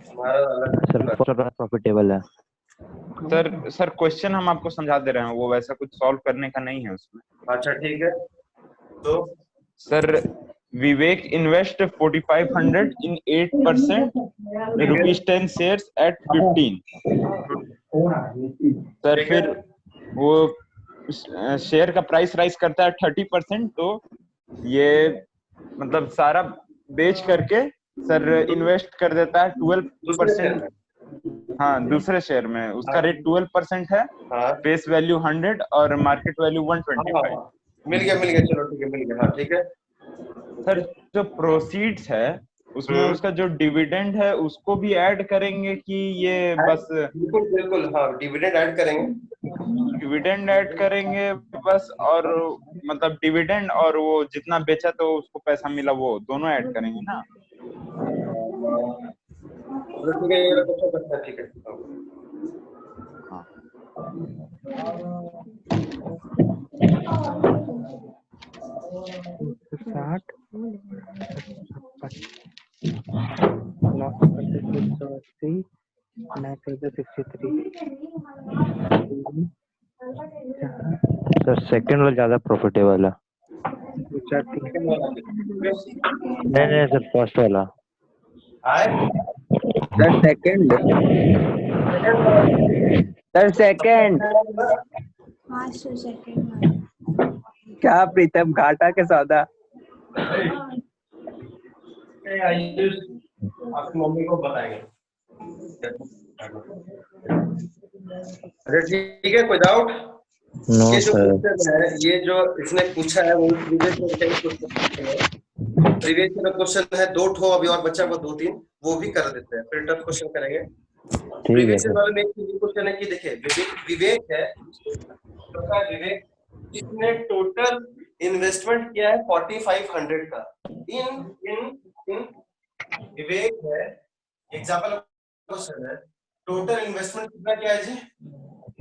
हमारा अलग सर प्रॉफिटेबल है। सर क्वेश्चन हम आपको समझा दे रहे हैं, वो वैसा कुछ सॉल्व करने का नहीं है उसमें। अच्छा ठीक है, तो sir Vivek invest 4500 in 8% ₹10 shares at 15। Sir ठीक है। फिर वो शेयर का प्राइस राइज करता है 30%, तो ये मतलब सारा बेच करके सर इन्वेस्ट कर देता है दूसरे शेयर 12%। में। हाँ, दूसरे शेयर में उसका रेट 12% है, हाँ फेस वैल्यू 100 और मार्केट वैल्यू 125। हाँ, मिल गया, चलो ठीक है, मिल गया, हाँ ठीक है। सर जो प्रोसीड्स है उसमें उसका जो डिविडेंड है उसको भी ऐड करेंगे कि ये बस बिल्कुल बिल्कुल, हाँ डिविडेंड ऐड करेंगे। डिविडेंड ऐड करेंगे बस, और मतलब डिविडेंड और वो जितना बेचा तो उसको पैसा मिला वो दोनों ऐड करेंगे ना? चलो ठीक है, ये वाला क्वेश्चन करते हैं, ठीक है। हाँ। साठ लॉस करते 680 मैं कहते 63। सर सेकंड वाला ज्यादा प्रॉफिटेबल है। अच्छा ठीक है। नहीं सर, फर्स्ट वाला। आए sir second, sir second 500 second. क्या प्रीतम घाटा के सौदा। आयुष आपकी मम्मी को बताएंगे। अरे ठीक है, कोई डाउट? नो ये जो सर। क्वेश्चन है, ये जो इसने पूछा है वो प्रीवियस क्वेश्चन है। प्रीवियस क्वेश्चन है 2 ठो, अभी और बच्चा को 2-3 वो भी कर देते हैं, फिर टफ क्वेश्चन करेंगे। ठीक है प्रीवियस सर। वाले में एक क्वेश्चन है कि देखिए विवेक है, विवेक, इसने टोटल इन्वेस्टमेंट किया है 4500 का। इन इन इन विवेक है, एग्जांपल क्वेश्चन है, टोटल इन्वेस्टमेंट कितना किया है जी?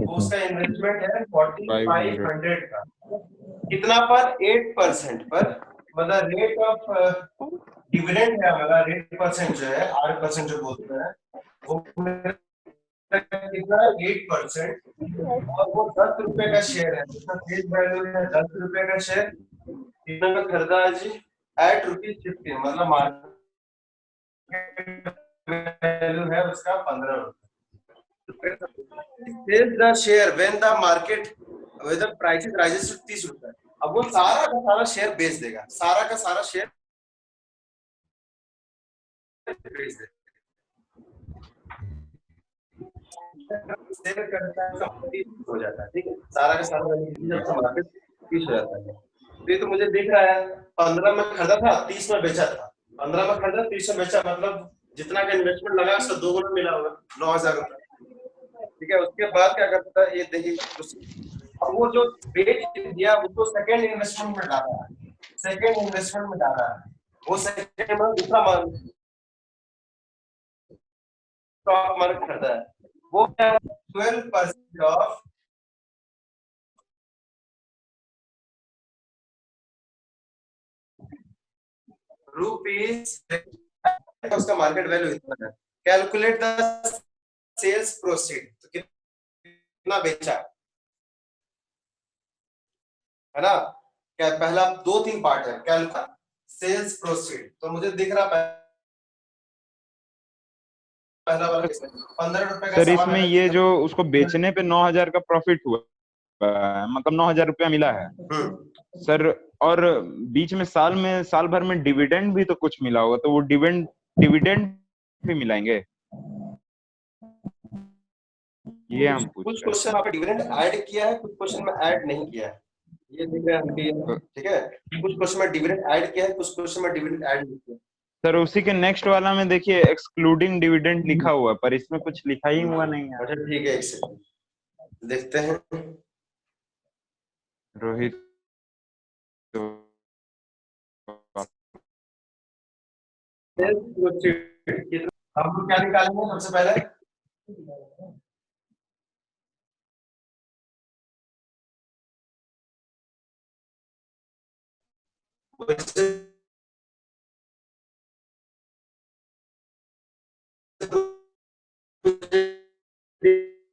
उसका इन्वेस्टमेंट है 4500 का। कितना पर? 8% पर, मतलब रेट ऑफ डिविडेंड है हमारा, रेट परसेंट जो है 8% जो बोलते हैं वो कितना? 8%। और वो 10 रुपए का शेयर है, उसका फेस वैल्यू है 10 रुपए का शेयर। कितना का खरीदा है जी? एट ₹15, मतलब मार्केट वैल्यू है उसका 15 रुपए। Sells the share when the market when the price rises to 30 रुपए। अब वो सारा का सारा शेयर बेच देगा, सारा का सारा शेयर बेच देगा। शेयर करता है तो 30 हो जाता है, ठीक है, सारा का सारा जब से मार्केट 30 हो जाता है। तो ये तो मुझे दिख रहा है 15 में खरीदा था, 30 में बेचा था। 15 में खरीदा, 30 में बेचा, मतलब जितना का इन्वेस्टमेंट लगा उसका 2 गुना मिला होगा, 9000 रुपए। ठीक है, उसके बाद क्या करता है ये देखिए, अब वो जो बेच दिया उसको सेकंड इन्वेस्टमेंट में डाला है, सेकंड इन्वेस्टमेंट में डाला है, वो सेकंड में दूसरा स्टॉक मार्केट खरीदा है, वो क्या 12% ऑफ रुपीज, उसका मार्केट वैल्यू इतना है। कैलकुलेट द सेल्स प्रोसीड, तो कितना बेचा है ना? क्या पहला 2-3 पार्ट है, कैलकुलेट सेल्स प्रोसीड, तो मुझे दिख रहा पहला वाला किसमें 15 रुपए का सर सामान इसमें है। ये जो उसको बेचने पे 9000 का प्रॉफिट हुआ, मतलब 9000 रुपया मिला है सर, और बीच में साल भर में डिविडेंड भी तो कुछ मिला होगा, तो वो डिविडेंड भी मिलाएंगे, ये हम पूछ कुछ रहे हैं। क्वेश्चन आपने डिविडेंड ऐड किया है, कुछ क्वेश्चन में ऐड नहीं किया है, ये देख रहे हैं हम भी, ठीक है। कुछ क्वेश्चन में डिविडेंड ऐड किया है, कुछ क्वेश्चन में डिविडेंड ऐड नहीं किया। सर उसी के नेक्स्ट वाला में देखिए एक्सक्लूडिंग डिविडेंड लिखा हुआ, पर इसमें कुछ लिखा ही हुआ नहीं है। अच्छा ठीक है, इसे देखते हैं। रोहित हम लोग क्या निकालेंगे सबसे पहले?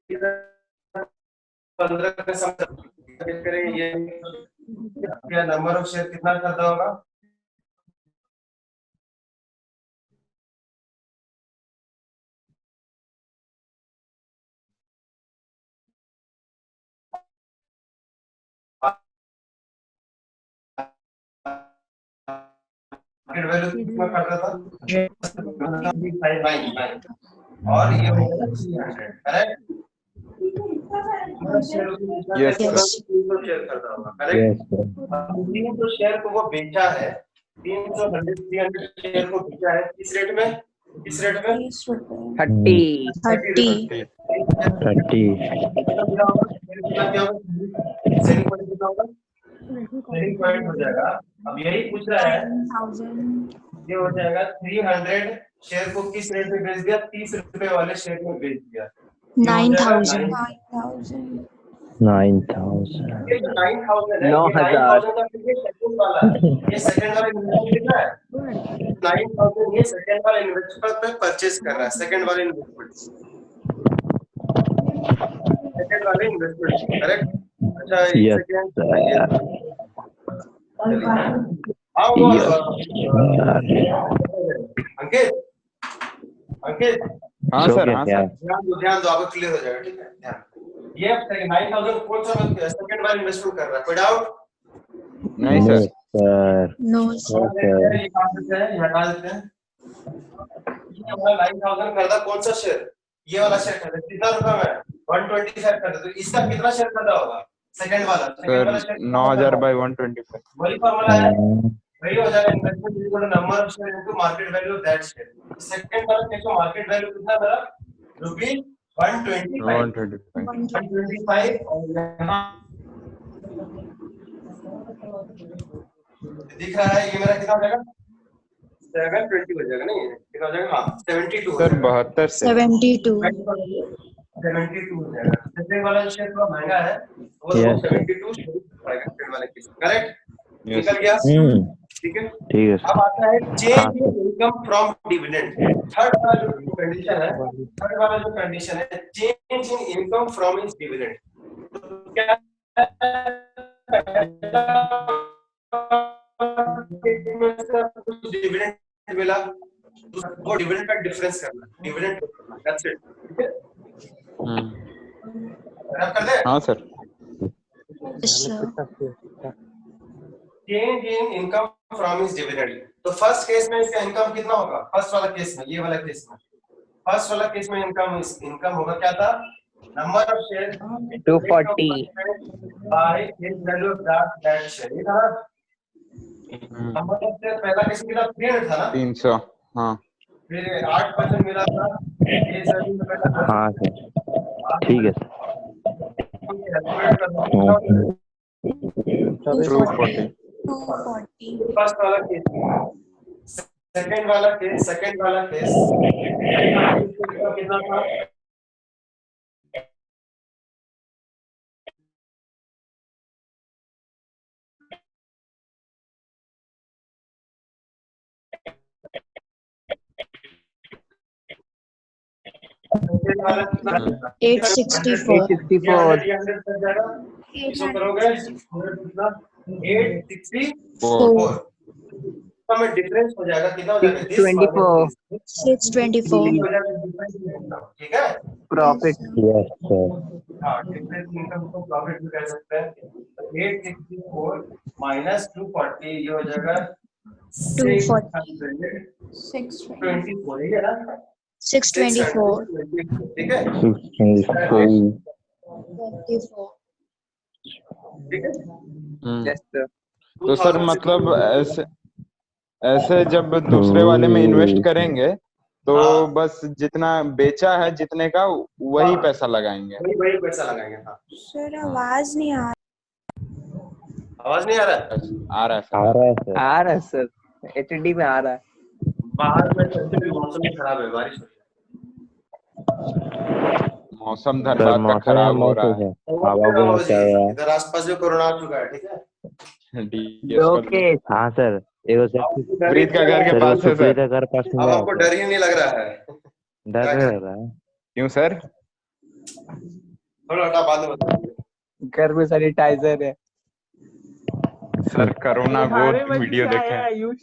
15 का समझ करें ये क्या नंबर ऑफ शेयर कितना करता होगा? मार्केट वैल्यू कितना करता था? और ये होगा 300 करेक्ट? Yes, sir. 300 शेयर करता होगा करेक्ट? यस सर 300 शेयर को वो बेचा है, 300 शेयर को बेचा है किस रेट में? 30 रुपए 30 30 30 सेलिंग पॉइंट हो जाएगा। अब यही पूछ रहा है, 1000 ये हो जाएगा 300 शेयर को किस रेट में बेच दिया? 30 रुपए वाले शेयर में बेच दिया। 9000 ये जो 9000 है, 9000 ये 9000 का फिर ये सेकंड वाला है। ये सेकंड वाला इन्वेस्टमेंट कितना है? 9000 ये सेकंड वाला इन्वेस्टमेंट पे परचेज कर रहा है। सेकंड वाले इन्वेस्टमेंट करेक्ट? अच्छा Yes, सेकंड अंकित अंकित हाँ सर, हाँ सर। ध्यान दो आपको क्लियर हो जाएगा। ठीक है ध्यान। ये 9000 कौन सा सेकंड वाला इन्वेस्टमेंट कर रहा है? कोई डाउट? नहीं नो सर। सर नो ये काम करते हैं, ये हटा देते हैं। ये वाला 9000 कर रहा कौन सा शेयर? ये वाला शेयर कर रहा कितना रुपए में? 125 कर रहा। तो इसका कितना शेयर कर रहा होगा? सेकंड वाला सर 9000 by 125। वही फॉर्मूला है, वही हो जाएगा investment equal to number of share into market value of that share. Second वाला देखो मार्केट वैल्यू कितना मेरा? रुपीस 125 और यहाँ दिख रहा है ये मेरा कितना हो जाएगा? 720 हो जाएगा। नहीं कितना हो जाएगा? हाँ 72 हो सर जाएगा। 72 से 72 72 हो जाएगा। सेकंड वाला शेयर थोड़ा महंगा है, वो Yes, sir. 72 सेकंड वाले के करेक्ट Yes. निकल गया। ठीक है। ठीक है सर अब आता है change in income from dividend. Third वाला जो कंडीशन है, थर्ड वाला जो कंडीशन है change in income from is dividend. तो क्या डिविडेंड मिला, वो डिविडेंड का डिफरेंस करना, डिविडेंड दैट्स इट। ठीक है आप कर दे। हाँ sir. Change in income from his dividend. तो फर्स्ट केस में इसका इनकम कितना होगा? फर्स्ट वाला केस में, ये वाला केस में, फर्स्ट वाला केस में इनकम होगा क्या था? Number of share 240 by his value of that share. ये था नंबर ऑफ शेयर पहला केस में कितना? 300 था ना? 300। हाँ फिर 8% मिला था ये सर में पहला। हाँ सर ठीक है सर 240। 240 फर्स्ट वाला केस, सेकंड वाला केस कितना था? सेकंड वाला कितना था? 864 इसको करोगे कितना? 864 में डिफरेंस हो जाएगा कितना हो जाएगा? 624 ठीक है। प्रॉफिट यस सर हाँ डिफरेंस इनकम को प्रॉफिट भी कह सकते हैं। 864 माइनस 240 ये हो जाएगा 624 है ना? 624 ठीक है 624 24 ठीक है। यस सर तो सर मतलब ऐसे जब दूसरे वाले में इन्वेस्ट करेंगे तो हाँ। बस जितना बेचा है जितने का वही हाँ। पैसा लगाएंगे। वही पैसा लगाएंगे। हाँ सर आवाज नहीं आ आवाज नहीं आ रहा है? आ रहा है सर। आ रहा है सर आ रहा है सर एचडी में आ रहा है बाहर में वैसे भी मौसम खराब है, बारिश हो रही मौसम सर धनबाद का मौसम खराब हो रहा मौसम है। है हवा बहुत चल रहा है इधर आसपास में कोरोना आ चुका है। ठीक है। ओके हाँ सर एगो सर प्रीत का घर के सर पास है सुप्रीत सर। का घर पास में अब है आपको डर ही नहीं लग रहा है? डर लग रहा है क्यों सर? थोड़ा हटा बाद में बताइए। घर में सैनिटाइजर है। सर कोरोना गो वीडियो देखे। आयुष।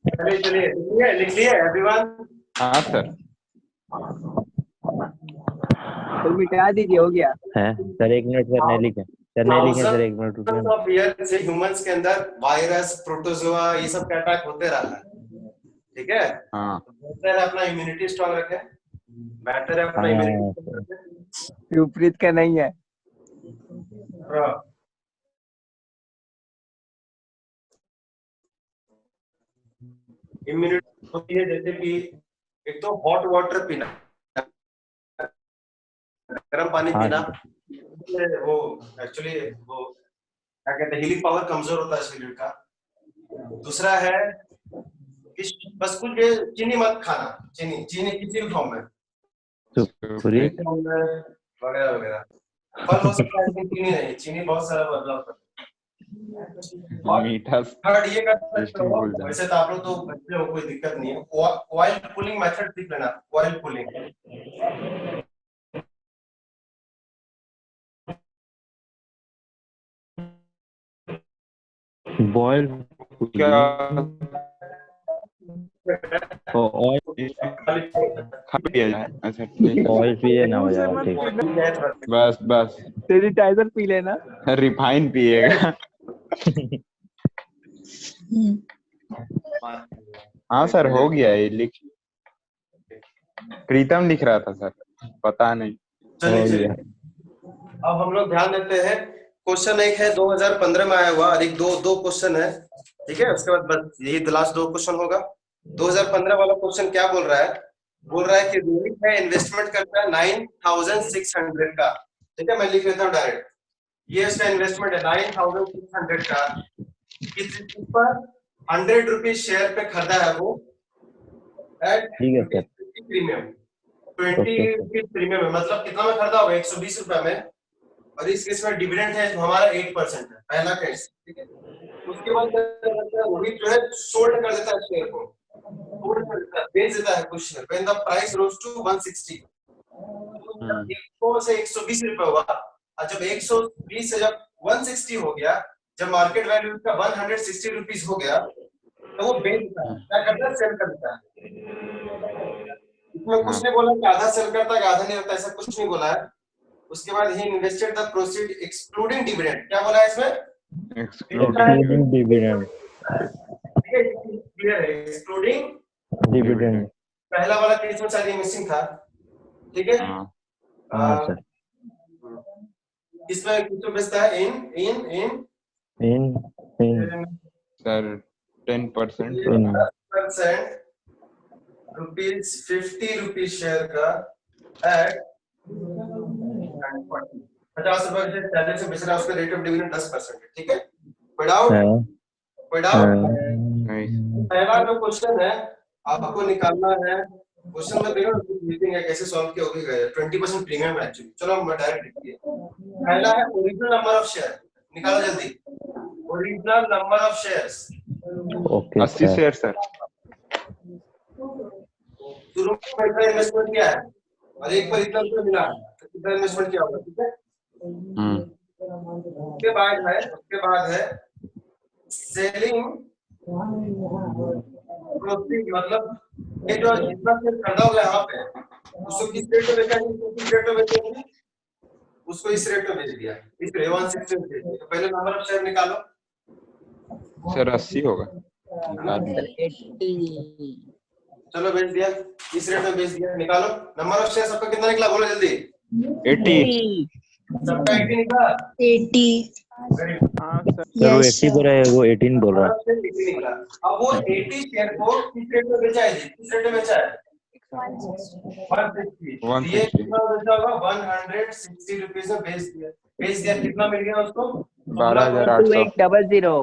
चलिए चलिए लिख लिए एवरीवन। हाँ सर। तो मिटा दीजिए, हो गया। है सर, 1 मिनट सर, नहीं लिखे सर, नहीं लिखे सर, 1 मिनट रुकिए। ऑफ ईयर से ह्यूमंस के अंदर वायरस, प्रोटोजोआ ये सब का अटैक होते रहा है, ठीक है। हाँ बेहतर है अपना इम्यूनिटी स्ट्रांग रखें, बेहतर है अपना इम्यूनिटी विपरीत का नहीं है। इम्यूनिटी होती है, जैसे कि एक तो हॉट वाटर पीना, गर्म पानी हाँ, पीना, वो एक्चुअली वो क्या कहते हैं, हीलिंग पावर कमजोर होता है शरीर का। दूसरा है कि बस कुछ चीनी मत खाना, चीनी किसी भी फॉर्म में, सुप्रीत वगैरह वगैरह। फल हो सकता है लेकिन चीनी नहीं, चीनी बहुत सारा बदलाव करता है। मीठा थर्ड ये कर सकते टेस्टिंग हो, भूल जाए। वैसे तो आप लोग तो बच्चे हो, कोई दिक्कत नहीं है। ऑयल पुलिंग मेथड सीख लेना, ऑयल पुलिंग। बॉयल क्या ऑयल खा पिया जाए। अच्छा ठीक। ऑयल पिए ना हो जाएगा, ठीक। बस बस सैनिटाइजर पी लेना। रिफाइन पिएगा। हाँ सर हो गया ये लिख। प्रीतम लिख रहा था सर, पता नहीं। चलिए हो चलिए गया। अब हम लोग ध्यान देते हैं। क्वेश्चन एक है 2015 में आया हुआ, और एक दो क्वेश्चन है, ठीक है। उसके बाद बस यही लास्ट 2 क्वेश्चन होगा। 2015 वाला क्वेश्चन क्या बोल रहा है? बोल रहा है कि रोहित है इन्वेस्टमेंट करता है 9600 का, ठीक है। मैं लिख लेता हूँ डायरेक्ट, ये उसका इन्वेस्टमेंट है 9600 का। किस चीज पर? 100 रुपीज शेयर पे खरीदा है वो एट ठीक है सर। प्रीमियम, 20 रुपीज प्रीमियम है, मतलब कितना में खरीदा होगा? 120 रुपए में। और इस केस में डिविडेंड है हमारा 8% है, पहला केस, ठीक है। उसके बाद रोहित जो है सोल्ड कर देता है शेयर को, सोल्ड कर देता है, बेच देता है कुछ share. When the price rose to 160, 100 से 120 रुपए हुआ, और जब 120 से जब 160 हो गया, जब मार्केट वैल्यू का 160 रुपीज हो गया, तो वो बेच देता है, क्या करता है? सेल कर देता है। इसमें कुछ नहीं बोला कि आधा सेल करता है आधा नहीं होता, ऐसा कुछ नहीं बोला है। उसके बाद he invested the proceed excluding dividend, क्या बोला है इसमें? एक्सक्लूडिंग डिविडेंड, क्लियर है, एक्सक्लूडिंग डिविडेंड। पहला वाला केस में शायद ये मिसिंग था, ठीक है। हाँ सर। इसमें कितना बेचता है? इन सर 10% 10% रुपीज 50 रुपीज शेयर का एट 50 रुपए से 40 से बेच रहा है, उसका रेट ऑफ डिविडेंड 10% है, ठीक है। विदाउट पहला जो क्वेश्चन है आपको निकालना है, क्वेश्चन में देखो रीजनिंग है कैसे सॉल्व किया, हो भी गया 20% प्रीमियम है एक्चुअली। चलो हम डायरेक्ट लिखिए। पहला है ओरिजिनल नंबर ऑफ शेयर, निकालो जल्दी। Original number of shares, okay 80 share sir. शुरू में इतना इन्वेस्टमेंट किया है और एक पर इतना रुपया मिला, तो कितना इन्वेस्टमेंट किया होगा, ठीक है। उसके बाद है सेलिंग प्रोसीड, मतलब ये जो जितना शेयर खरीदा होगा यहाँ पे, उसको किस रेट में बेचा, किस रेट में बेचा, उसको इस रेट में बेच दिया, इस 160 में बेच दिया। तो पहले नंबर ऑफ शेयर निकालो सर 80 होगा। चलो बेच दिया, इस रेट में बेच दिया, निकालो नंबर ऑफ शेयर। सबका कितना निकला बोलो जल्दी? 80 सबका 80 निकला। 80। सर वो 80 बोल रहा है, वो 18 बोल रहा है। 80 निकला। अब वो 80 शेयर को किस रेट में बेचा है? किस रेट में बेचा है? 160। ये कितना बेचा होगा? 160 रुपीज में बेच दिया। कितना मिल गया उसको? 12,800 हो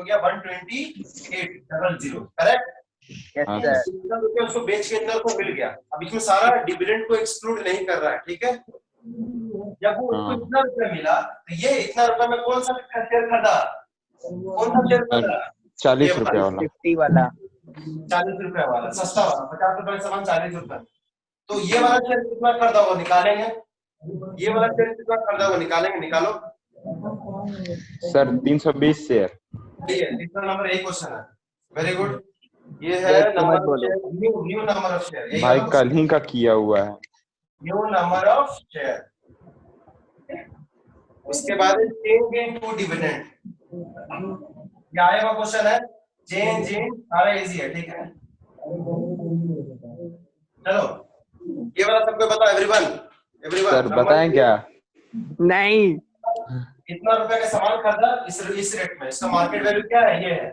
गया 12800, करेक्ट। इतना रुपया उसको बेच के इतना को मिल गया। अब इसमें सारा डिविडेंड को एक्सक्लूड नहीं कर रहा है, ठीक है। जब वो उसको इतना रुपया मिला, तो ये इतना रुपया में कौन सा शेयर खरीदा? कौन सा शेयर खरीदा? 40 रुपया वाला। 50 वाला, 40 रुपया वाला, सस्ता वाला। 50 रुपए का सामान 40 रुपए। तो ये वाला शेयर कितना खरीदा हुआ निकालेंगे, ये वाला शेयर कितना खरीदा हुआ निकालेंगे, निकालो सर 320 शेयर। ये तीसरा नंबर एक क्वेश्चन है, वेरी गुड। ये है Yes, तो मत नंबर बोलो। न्यू नंबर ऑफ शेयर, भाई कल ही का किया हुआ है। New number of share. उसके बाद चेंज इन टू डिविडेंड, ये आएगा क्वेश्चन है, चेंज इन, सारा इजी है, ठीक है। चलो ये वाला सबको बताओ, एवरीवन सर बताएं क्या? नहीं, कितना रुपए का सामान खरीदा इस रेट में, इसका मार्केट वैल्यू क्या है, ये है,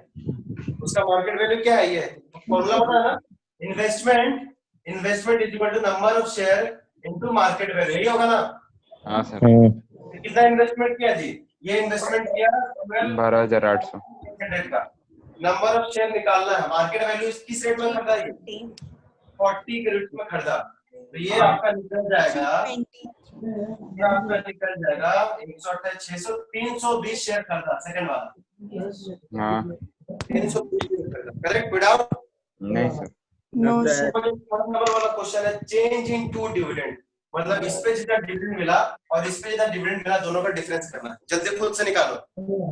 उसका मार्केट वैल्यू क्या है, ये है। फॉर्मूला पता है ना, investment is equal to number of share into market value, यही होगा ना। हाँ सर। कितना इन्वेस्टमेंट किया जी, ये इन्वेस्टमेंट किया 12,800। का नंबर ऑफ शेयर निकालना है, मार्केट वैल्यू किस रेट में खरीदा, ये 40 के रेट में खरीदा, तो ये आपका निकल जाएगा, ये आपका निकल जाएगा 128, 600, 320 शेयर खरीदा, सेकंड वाला हाँ 320 शेयर खरीदा, करेक्ट विदाउट। नहीं sir. No, sir. First number वाला क्वेश्चन है चेंज इन टू डिविडेंड, मतलब इस पे जितना डिविडेंड मिला और इस पे जितना डिविडेंड मिला, दोनों का डिफरेंस करना है। जल्दी खुद से निकालो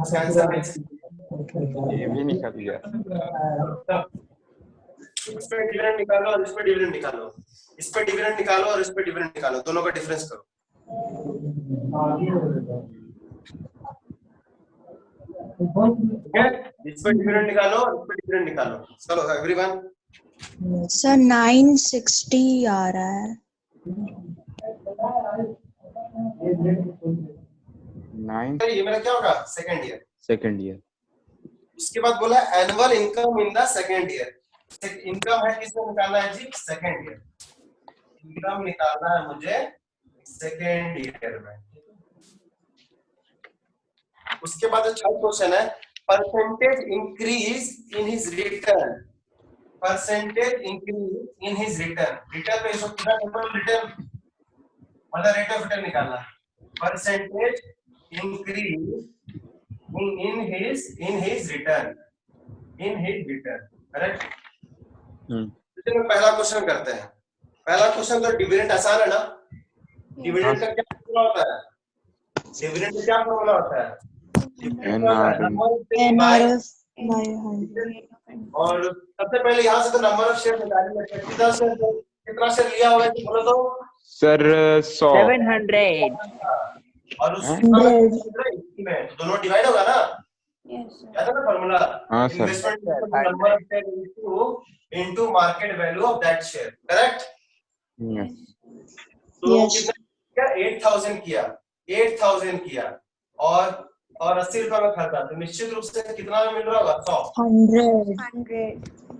इसका आंसर है। ये भी निकल गया। इस पे डिविडेंड निकालो और इस पे डिविडेंड निकालो, इस पे डिविडेंड निकालो और इस पे डिविडेंड निकालो, दोनों का डिफरेंस करो। ठीक है, इस पे डिविडेंड निकालो और इस पे डिविडेंड निकालो। चलो एवरीवन, सर 960 आ रहा है। 9 ये मेरा क्या होगा, सेकंड ईयर। Second year. उसके बाद बोला annual income in the second year, income है किसमें निकालना है जी, सेकंड ईयर, इनकम निकालना है मुझे सेकंड ईयर में। उसके बाद थर्ड क्वेश्चन है percentage increase in his return, percentage increase in his return, return पे इसको कितना रिटर्न मतलब रेट ऑफ रिटर्न निकालना, percentage increase in his return, correct. चलिए पहला क्वेश्चन करते हैं। पहला क्वेश्चन तो डिविडेंड आसान है ना, डिविडेंड का क्या फॉर्मूला होता है, डिविडेंड का क्या फॉर्मूला होता है, NRF by 100। और सबसे पहले यहाँ से तो नंबर ऑफ शेयर निकालेंगे, कितना शेयर लिया होगा कि बोलो तो सर 100। 700। और उसमें दोनों डिवाइड होगा ना, याद है ना फॉर्मूला, हाँ sir. Investment number of share into market value of that share, correct. तो कितना 8000 किया, 8000 किया और 80 रुपए में खरीदा, तो निश्चित रूप से कितना में मिल रहा होगा,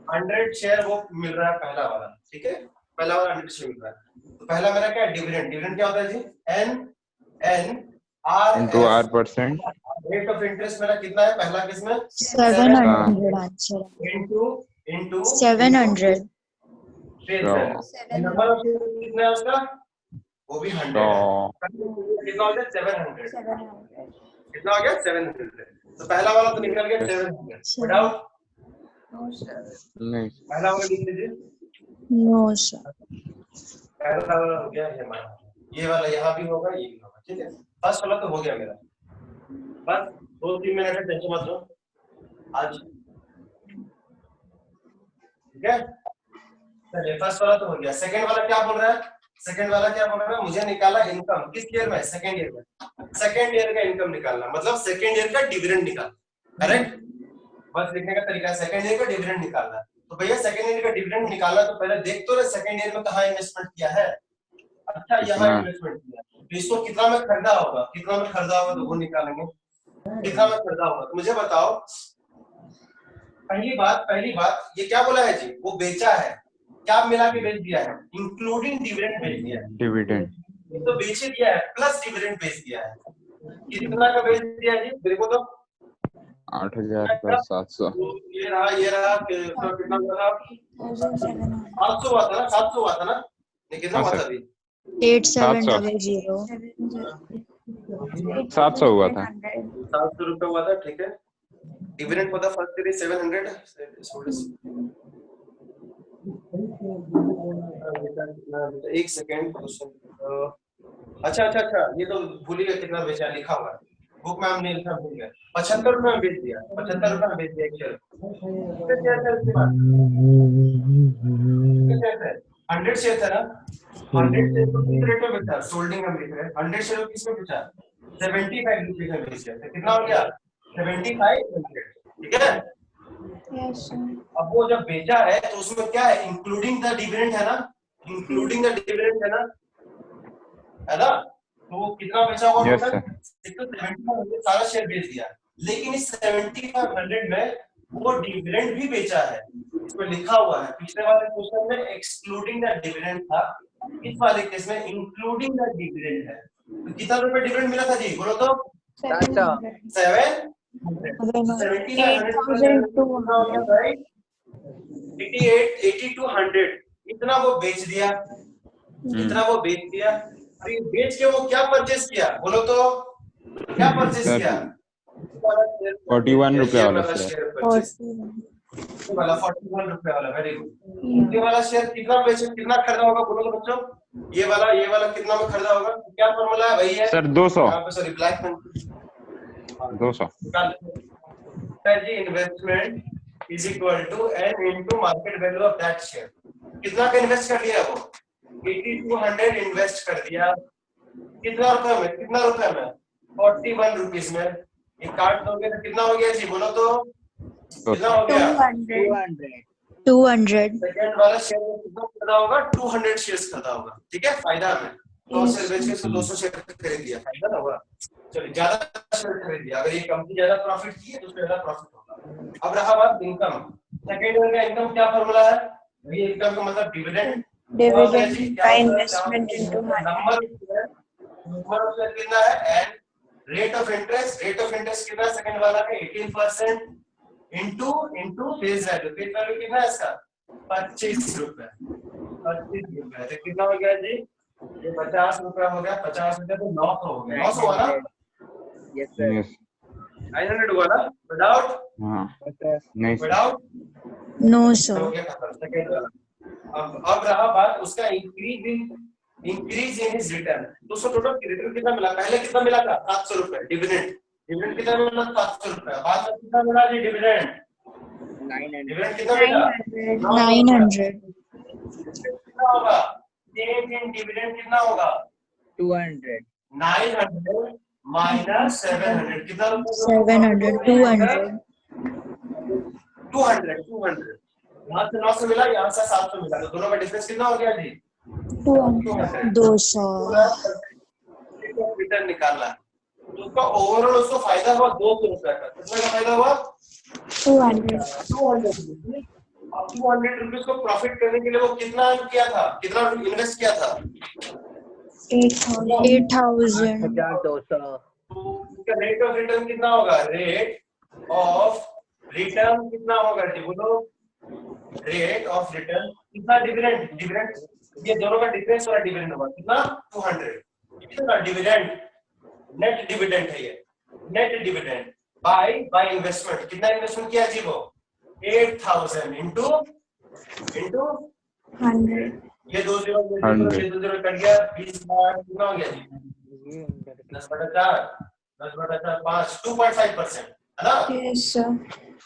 100 शेयर वो मिल रहा है पहला वाला, ठीक है, पहला वाला 100 शेयर मिल रहा है। तो पहला मेरा क्या है, डिविडेंड, डिविडेंड क्या होता है जी, N R into R%। Rate of interest मेरा कितना है, पहला किसमें 700 answer into 700। Number of share कितना है उसका, वो भी 100 है, कितना हो गया 700, कितना हो गया 700। तो पहला वाला तो निकल गया 700 विदाउट, नहीं पहला वाला लिख लीजिए, नो सर। पहला वाला हो गया, ये वाला यहाँ भी होगा, ये भी होगा, ठीक है। फर्स्ट वाला तो हो गया मेरा, बस 2-3 मिनट है, टेंशन मत लो आज, ठीक है। चलिए फर्स्ट वाला तो हो गया, सेकंड वाला क्या बोल रहा है, सेकंड वाला क्या बोल रहा है, मुझे निकाला इनकम किस ईयर में, सेकंड ईयर में, सेकंड ईयर का इनकम निकालना, मतलब सेकंड ईयर का डिविडेंड निकालना, करेक्ट। बस लिखने का तरीका है, सेकंड ईयर का डिविडेंड निकालना। तो भैया सेकंड ईयर का डिविडेंड निकालना, तो पहले देख तो रहे सेकंड ईयर में कहाँ इन्वेस्टमेंट किया है, अच्छा यहाँ इन्वेस्टमेंट किया, तो इसको कितना में खरीदा होगा, कितना में खरीदा होगा तो वो निकालेंगे, कितना में खरीदा होगा। तो मुझे बताओ, पहली बात ये क्या बोला है जी, वो बेचा है, क्या मिला के बेच दिया है, इंक्लूडिंग डिविडेंड बेच दिया है, डिविडेंड तो बेच दिया है प्लस डिविडेंड बेच दिया है, कितना का बेच दिया है जी, देखो तो 8,700। ये रहा कितना हुआ था, 700 हुआ था ना, 700 हुआ था ना, ये कितना हुआ था अभी 8700। 700 हुआ था, 700 रुपए हुआ था, ठीक है। Dividend for the first year 700, बेचा कितना बेचा, एक सेकेंड क्वेश्चन। अच्छा, ये तो भूल ही गए कितना बेचा, लिखा हुआ है बुक में, हमने लिखा भूल गया। 75 रुपए में बेच दिया, 75 रुपए में बेच दिया एक शेयर। कितने शेयर थे उसके बाद? कितने शेयर थे? 100 शेयर था ना। 100 शेयर को किस रेट में बेचा? सोल्डिंग हम लिख रहे हैं। 100 शेयर को किस में बेचा? 75 रुपए में बेच दिया। कितना हो गया? 7500। ठीक है। Yes, sir. अब वो जब बेचा है तो उसमें क्या है, इंक्लूडिंग द डिविडेंड है ना, इंक्लूडिंग द डिविडेंड है ना, तो वो कितना बेचा होगा? Yes, total sir. 7500 सारा शेयर बेच दिया, लेकिन इस 7500 में वो डिविडेंड भी बेचा है, इसमें लिखा हुआ है। पिछले वाले क्वेश्चन में एक्सक्लूडिंग द डिविडेंड था, इस वाले केस में इंक्लूडिंग द डिविडेंड है। तो कितना रुपए डिविडेंड मिला था जी, बोलो तो? 700. 700। 8200 इतना वो बेच दिया, इतना वो बेच दिया। और ये बेच के वो क्या परचेस किया, बोलो तो? क्या परचेस किया? 41 रुपए वाला शेयर। 41. वाला 41 रुपए वाला, वेरी गुड। ये वाला शेयर कितना बेचे, कितना खरीदा होगा, बोलो तो बच्चों? ये वाला कितना में खरीदा होगा? क्या फॉर्मूला है? वही है सर 200। यहाँ पे, सॉरी ब्लैक पेन 200। जी, investment is equal to n into market value of that share. कितना का इन्वेस्ट कर लिया वो? 8200 इन्वेस्ट कर दिया। कितना रुपए में? 41 रुपीस में। ये काट दोगे तो कितना हो गया जी, बोलो तो? कितना हो गया? 200. सेकंड वाला शेयर में कितना खरीदा होगा? 200 शेयर्स खरीदा होगा। ठीक है, फायदा में 100 शेयर बेच के 200 शेयर खरीद लिया, फायदा ना हुआ। चलिए, ज्यादा शेयर खरीद लिया, अगर ये कंपनी ज्यादा प्रॉफिट की है तो उसमें ज्यादा प्रॉफिट होगा। अब रहा बात इनकम। सेकंड ईयर का इनकम क्या फॉर्मूला है? ये इनकम का मतलब dividend Dividend by investment into money. Number of share कितना है, एंड रेट ऑफ इंटरेस्ट कितना है सेकंड वाला का? 18% into face value. Face value कितना है इसका? 25 रुपए। 25 रुपए तो कितना हो गया जी? ये 50 रुपए हो गया। 50 रुपए तो 900 हो गया। 900 हुआ ना? Yes, sir. Yes. 900 हुआ ना? विदाउट हाँ। नहीं सर। विदाउट No, हो sir. गया खत्म, सेकंड वाला। अब रहा बात उसका इंक्रीज इन हिज रिटर्न। दोस्तों टोटल रिटर्न कितना मिला? पहले कितना मिला था? 700 रुपए डिविडेंड कितना मिला? 700 रुपए। बाद में कितना मिला जी डिविडेंड? 900. डिविडेंड कितना मिला? 900. कितना होगा? चेंज इन डिविडेंड कितना होगा? 200. 900 माइनस 700 कितना? 700. 200. 200 यहाँ से 900 मिला, यहाँ से 700 मिला, तो दोनों का डिफरेंस कितना हो गया जी? 200. रिटर्न निकालना है तो उसका ओवरऑल उसको फायदा हुआ 200 रुपए का। कितना का फायदा हुआ? 200. 200। अब 200 रुपीज को प्रॉफिट करने के लिए वो कितना किया था, कितना इन्वेस्ट किया था? 8,000. 1200. उसका रेट ऑफ रिटर्न कितना होगा? रेट ऑफ रिटर्न कितना होगा जी, बोलो? रेट ऑफ रिटर्न कितना? डिविडेंड ये दोनों का डिफरेंस वाला डिविडेंड होगा कितना? 200। कितना डिविडेंड? नेट डिविडेंड है ये, नेट डिविडेंड बाय इन्वेस्टमेंट। कितना इन्वेस्टमेंट किया जी वो? 8000 इनटू 100. ये 2 0 कट गया, 20 कितना हो गया जी? 10/4 5 2.5% है ना? Yes, sir.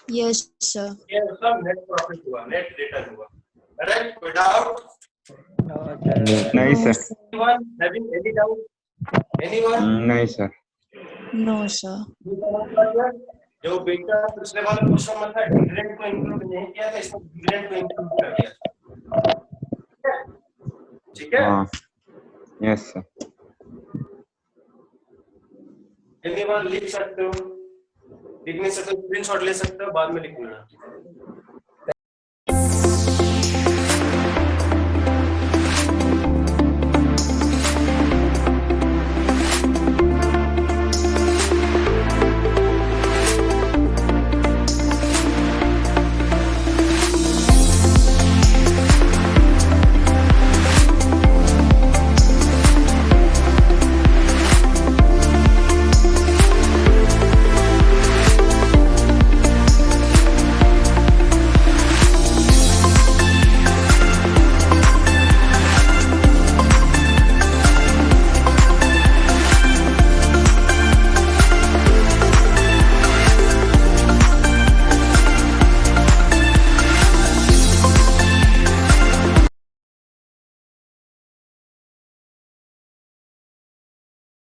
Yes, sir. ये उसका नेट प्रॉफिट हुआ, नेट रिटर्न हुआ। करेक्ट? विदाउट नहीं sir. anyone having any doubt? Anyone? नहीं सर। No, sir. जो बेटा पिछले वाले क्वेश्चन में था डिविडेंड को इंक्लूड नहीं किया था, इसमें डिविडेंड को इंक्लूड कर दिया। ठीक है? हाँ। Yes sir. Anyone लिख सकते हो? लिख नहीं सकते स्क्रीनशॉट ले सकते हो, बाद में लिख लेना।